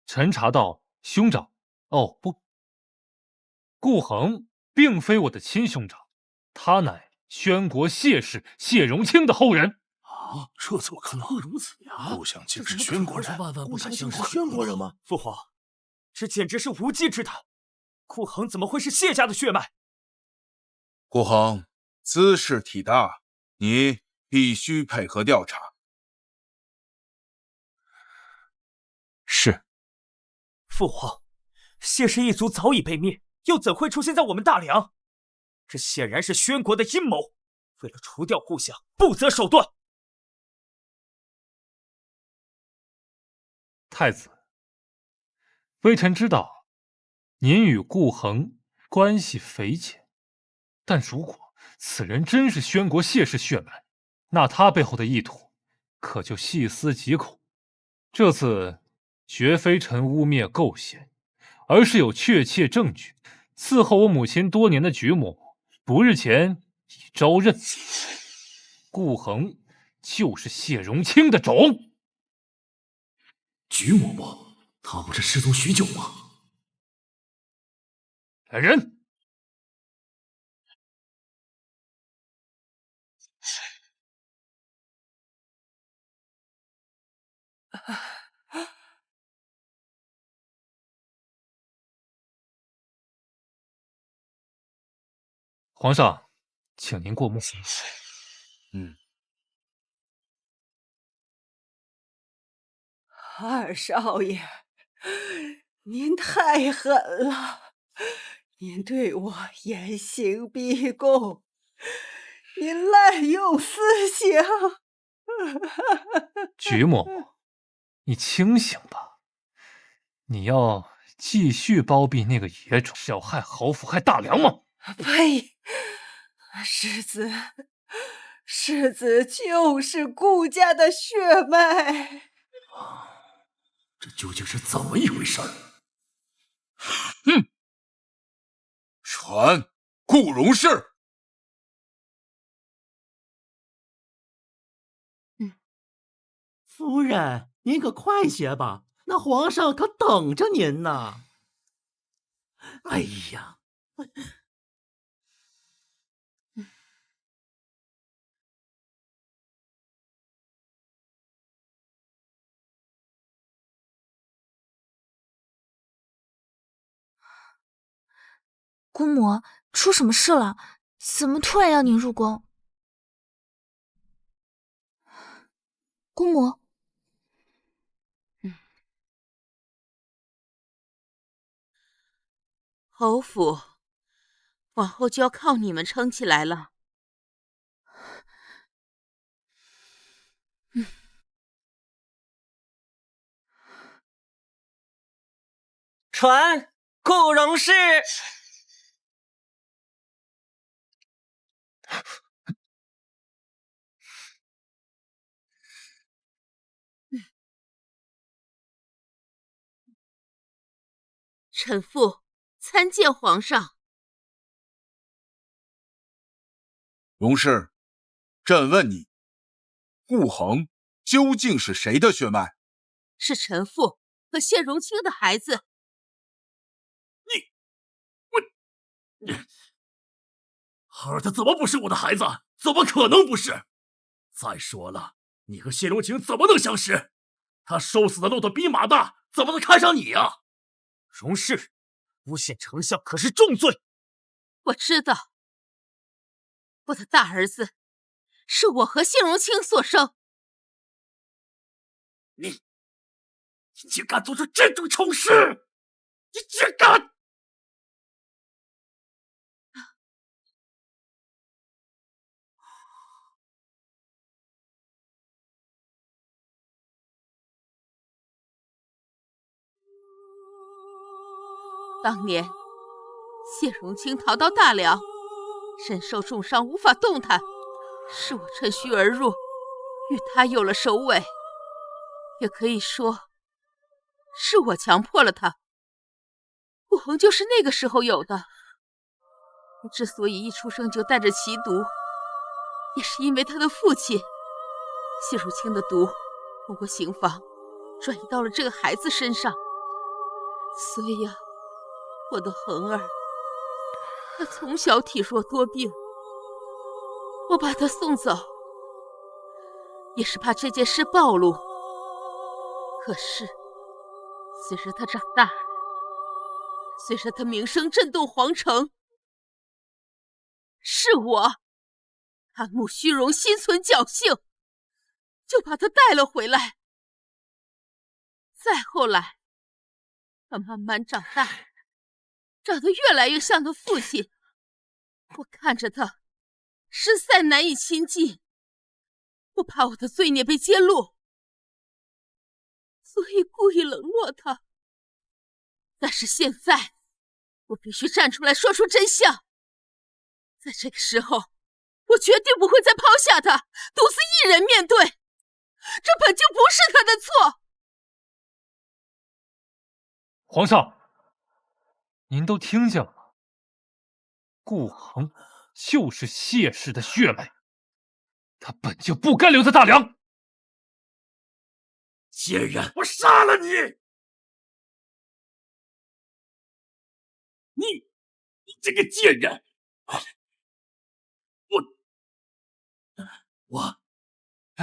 臣查到兄长，哦不，顾恒并非我的亲兄长，他乃宣国谢氏谢荣清的后人。啊，这怎么可能？如此呀！顾相竟是宣国人，万万不敢相信！宣国人吗？父皇，这简直是无稽之谈！顾恒怎么会是谢家的血脉？顾恒兹事体大，你必须配合调查。是。父皇，谢氏一族早已被灭，又怎会出现在我们大梁？这显然是宣国的阴谋，为了除掉顾相，不择手段。太子，微臣知道您与顾恒关系匪浅，但如果此人真是宣国谢氏血脉，那他背后的意图可就细思极恐。这次绝非臣污蔑构陷，而是有确切证据，伺候我母亲多年的举母，不日前已招认，顾恒就是谢荣清的种。举嬷嬷，她不是失踪许久吗？来人！皇上，请您过目。二少爷，您太狠了！您对我严刑逼供，您滥用私刑。举母，你清醒吧！你要继续包庇那个野种，是要害侯府、害大梁吗？呸！世子就是顾家的血脉。这究竟是怎么一回事？传顾荣氏。夫人，您可快些吧，那皇上可等着您呢。哎呀！姑母，出什么事了？怎么突然要您入宫？姑母，侯府往后就要靠你们撑起来了。传顾荣氏。臣妇参见皇上。荣氏，朕问你，顾恒究竟是谁的血脉？是臣妇和谢荣清的孩子。儿子怎么不是我的孩子？怎么可能不是？再说了，你和谢荣清怎么能相识？他瘦死的骆驼比马大，怎么能看上你呀？荣氏，诬陷丞相可是重罪。我知道，我的大儿子是我和谢荣清所生。你竟敢做出这种丑事！你竟敢！当年谢荣清逃到大梁，身受重伤无法动弹，是我趁虚而入，与他有了首尾，也可以说是我强迫了他。顾恒就是那个时候有的。他之所以一出生就带着奇毒，也是因为他的父亲谢如清的毒通过刑房转移到了这个孩子身上。所以呀，我的恒儿，他从小体弱多病，我把他送走，也是怕这件事暴露。可是，随着他长大，随着他名声震动皇城，是我贪慕虚荣，心存侥幸，就把他带了回来。再后来，他慢慢长大，长得越来越像他父亲。我看着他，实在难以亲近。我怕我的罪孽被揭露，所以故意冷落他。但是现在，我必须站出来说出真相。在这个时候，我绝对不会再抛下他，独自一人面对。这本就不是他的错。皇上，您都听见了吗？顾恒就是谢氏的血脉，他本就不该留在大梁。贱人，我杀了你！你这个贱人！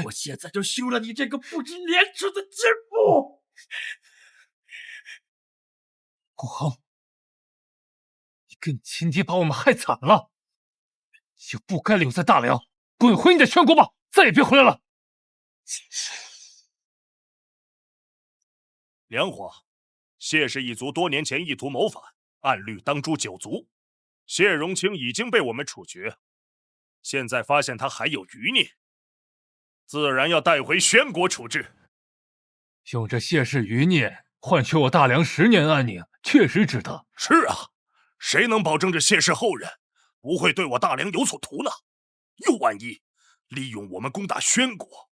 我现在就休了你这个不知廉耻的奸妇！顾恒，你跟你亲爹把我们害惨了，就不该留在大梁，滚回你的全国吧，再也别回来了。梁皇，谢氏一族多年前意图谋反，按律当诛9族。谢荣清已经被我们处决，现在发现他还有余孽，自然要带回宣国处置。用这谢氏余孽换取我大梁10年安宁，确实值得。是啊，谁能保证这谢氏后人不会对我大梁有所图呢？又万一利用我们攻打宣国，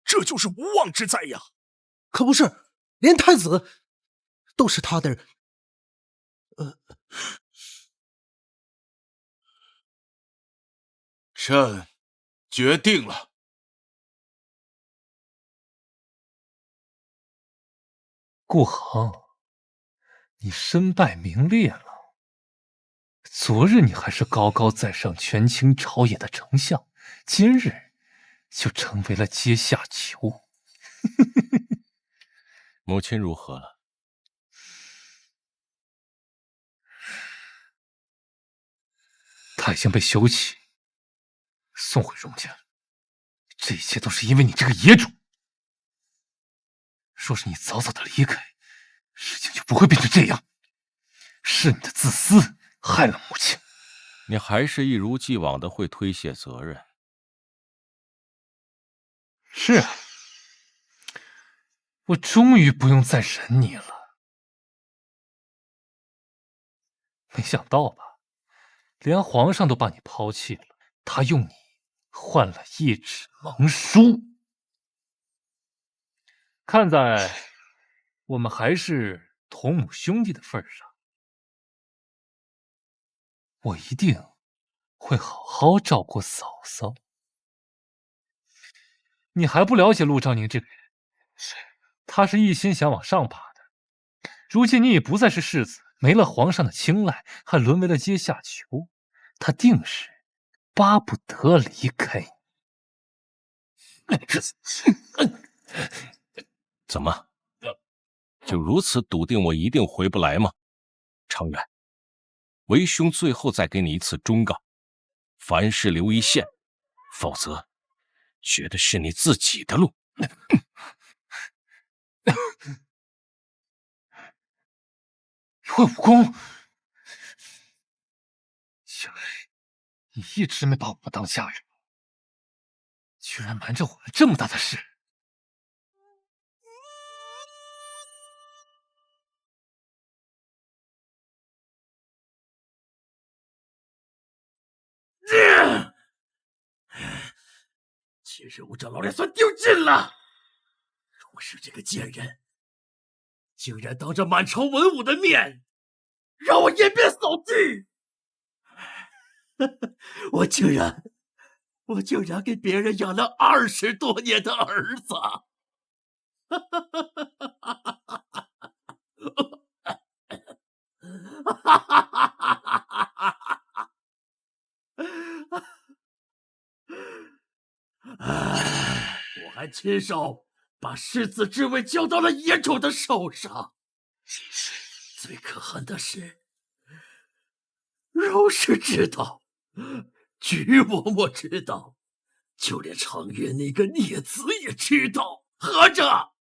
这就是无妄之灾呀！可不是，连太子都是他的人。朕决定了。顾恒，你身败名裂了。昨日你还是高高在上权倾朝野的丞相，今日就成为了阶下囚。母亲如何了？他已经被休起，送回荣家了。这一切都是因为你这个野种。若是你早早的离开，事情就不会变成这样。是你的自私害了母亲。你还是一如既往的会推卸责任。是啊，我终于不用再忍你了。没想到吧，连皇上都把你抛弃了，他用你换了一纸盟书。看在我们还是同母兄弟的份上，我一定会好好照顾嫂嫂。你还不了解陆兆宁这个人，他是一心想往上爬的。如今你已不再是世子，没了皇上的青睐，还沦为了阶下囚，他定是巴不得离开你。怎么，就如此笃定我一定回不来吗？程远，为兄最后再给你一次忠告，凡事留一线，否则学的是你自己的路。你会武功，原来你一直没把我们当家人，居然瞒着我们这么大的事。今日我将老脸算丢尽了！荣氏这个贱人，竟然当着满朝文武的面，让我颜面扫地！我竟然给别人养了20多年的儿子！我还亲手把世子之位交到了野种的手上。最可恨的是，荣氏知道，菊嬷嬷知道，就连长月那个孽子也知道，合着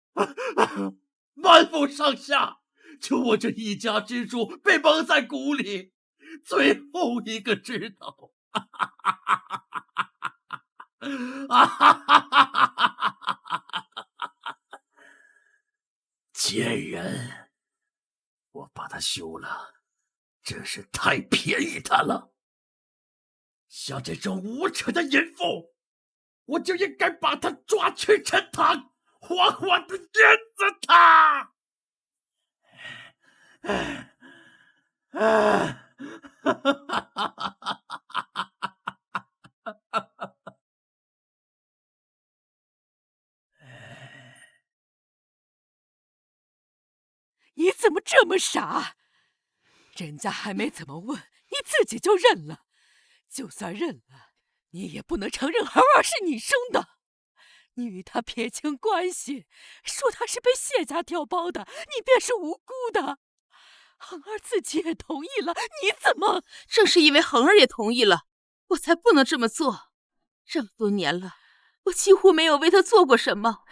满府上下就我这一家之主被蒙在鼓里，最后一个知道。贱人，我把他休了，真是太便宜他了。像这种无耻的淫妇，我就应该把他抓去陈塘，活活的淹死他！你怎么这么傻？人家还没怎么问，你自己就认了。就算认了，你也不能承认恒儿是你生的。你与他撇清关系，说他是被谢家调包的，你便是无辜的。恒儿自己也同意了，你怎么？正是因为恒儿也同意了，我才不能这么做。这么多年了，我几乎没有为他做过什么，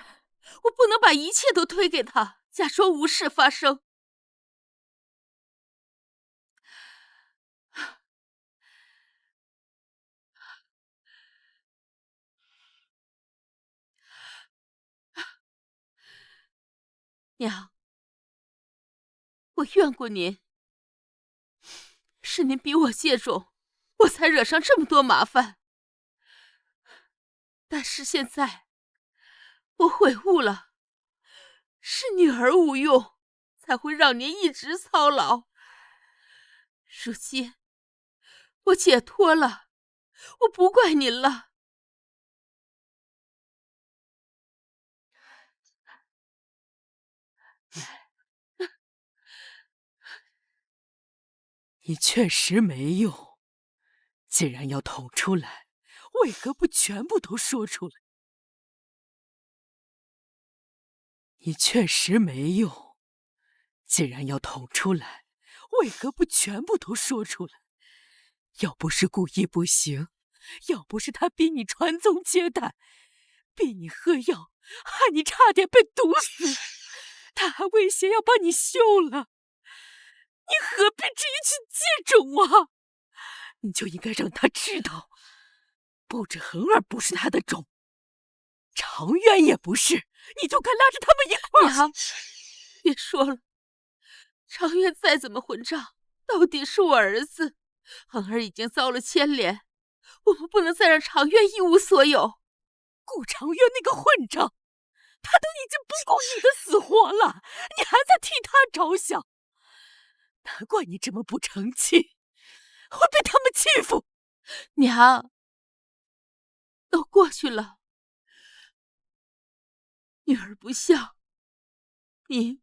我不能把一切都推给他，假装无事发生。娘，我怨过您，是您逼我谢种，我才惹上这么多麻烦。但是现在我悔悟了，是女儿无用，才会让您一直操劳。如今我解脱了，我不怪您了。你确实没用，既然要捅出来，为何不全部都说出来？你确实没用，既然要捅出来，为何不全部都说出来？要不是故意不行，要不是他逼你传宗接代，逼你喝药，害你差点被毒死，他还威胁要把你休了。你何必至于去借种啊？你就应该让他知道，不止恒儿不是他的种，长渊也不是，你就该拉着他们一块儿。娘，别说了，长渊再怎么混账，到底是我儿子。恒儿已经遭了牵连，我们不能再让长渊一无所有。顾长渊那个混账，他都已经不顾你的死活了，你还在替他着想。难怪你这么不成器，会被他们欺负。娘，都过去了，女儿不孝，您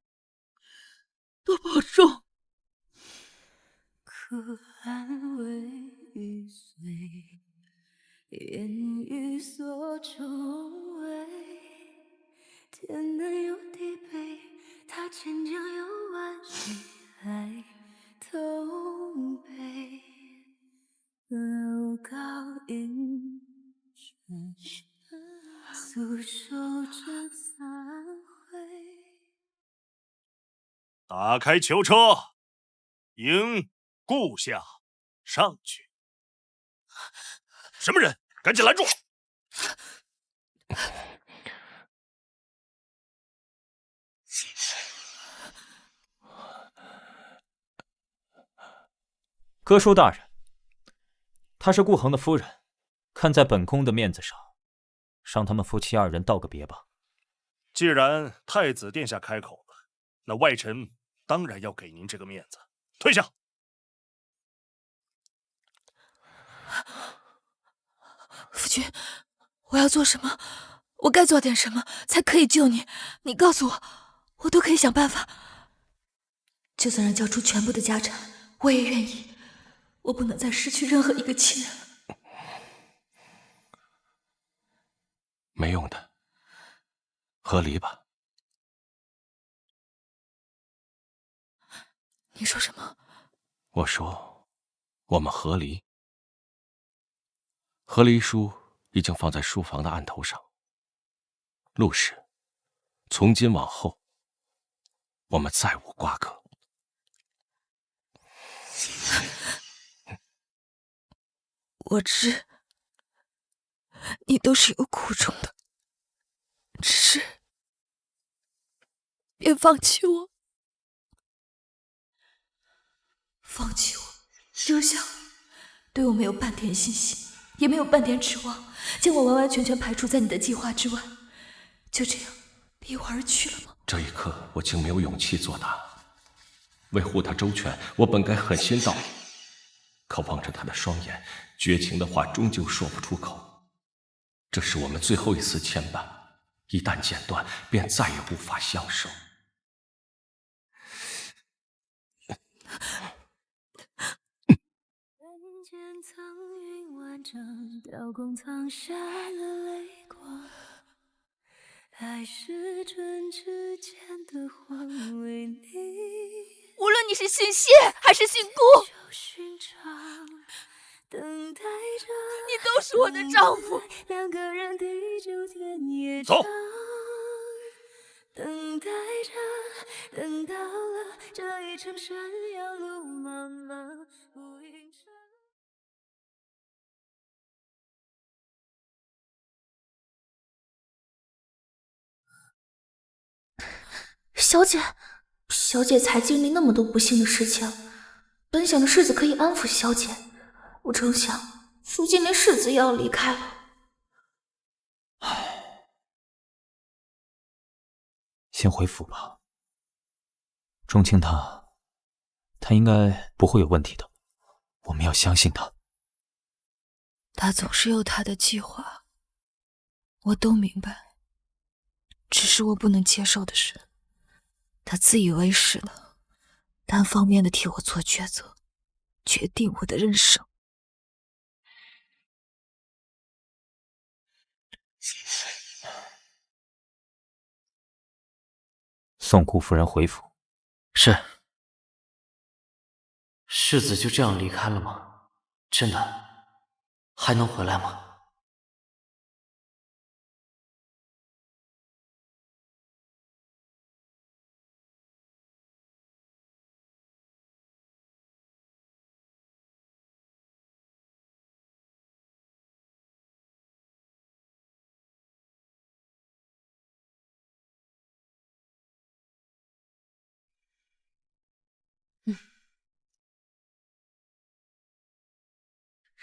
多保重。可安慰玉碎，言语所周围，天南有地北，他千江有万水，爱同悲，楼高饮春山，诉说着三回。打开囚车，迎顾下上去。什么人？赶紧拦住！哥叔大人，她是顾恒的夫人，看在本宫的面子上，让他们夫妻二人道个别吧。既然太子殿下开口了，那外臣当然要给您这个面子。退下。夫君，我要做什么？我该做点什么才可以救你？你告诉我，我都可以想办法。就算让交出全部的家产，我也愿意。我不能再失去任何一个亲人了。没用的，和离吧。你说什么？我说，我们和离。和离书已经放在书房的案头上。陆氏，从今往后，我们再无瓜葛。我知你都是有苦衷的，只是别放弃我，放弃我，就像对我没有半点信心，也没有半点指望，将我完完全全排除在你的计划之外，就这样离我而去了吗？这一刻，我竟没有勇气作答。维护他周全，我本该狠心道理，可望着他的双眼，绝情的话终究说不出口。这是我们最后一丝牵绊，一旦剪断，便再也无法相守。人间苍云万丈，雕工藏下了泪光。爱是唇齿间的谎，为你。无论你是姓谢还是姓顾，等待着，你都是我的丈夫。两个人地久天也走。等待着，等到了这一程山羊路漫漫，无垠尘。小姐，小姐才经历那么多不幸的事情，本想着世子可以安抚小姐，不成想如今连世子也要离开了。先回府吧。钟青他应该不会有问题的，我们要相信他。他总是有他的计划，我都明白。只是我不能接受的是，他自以为是了，单方面的替我做抉择，决定我的人生。送顾夫人回府。是。世子就这样离开了吗？真的还能回来吗？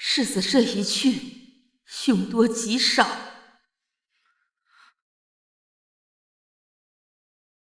世子这一去，凶多吉少。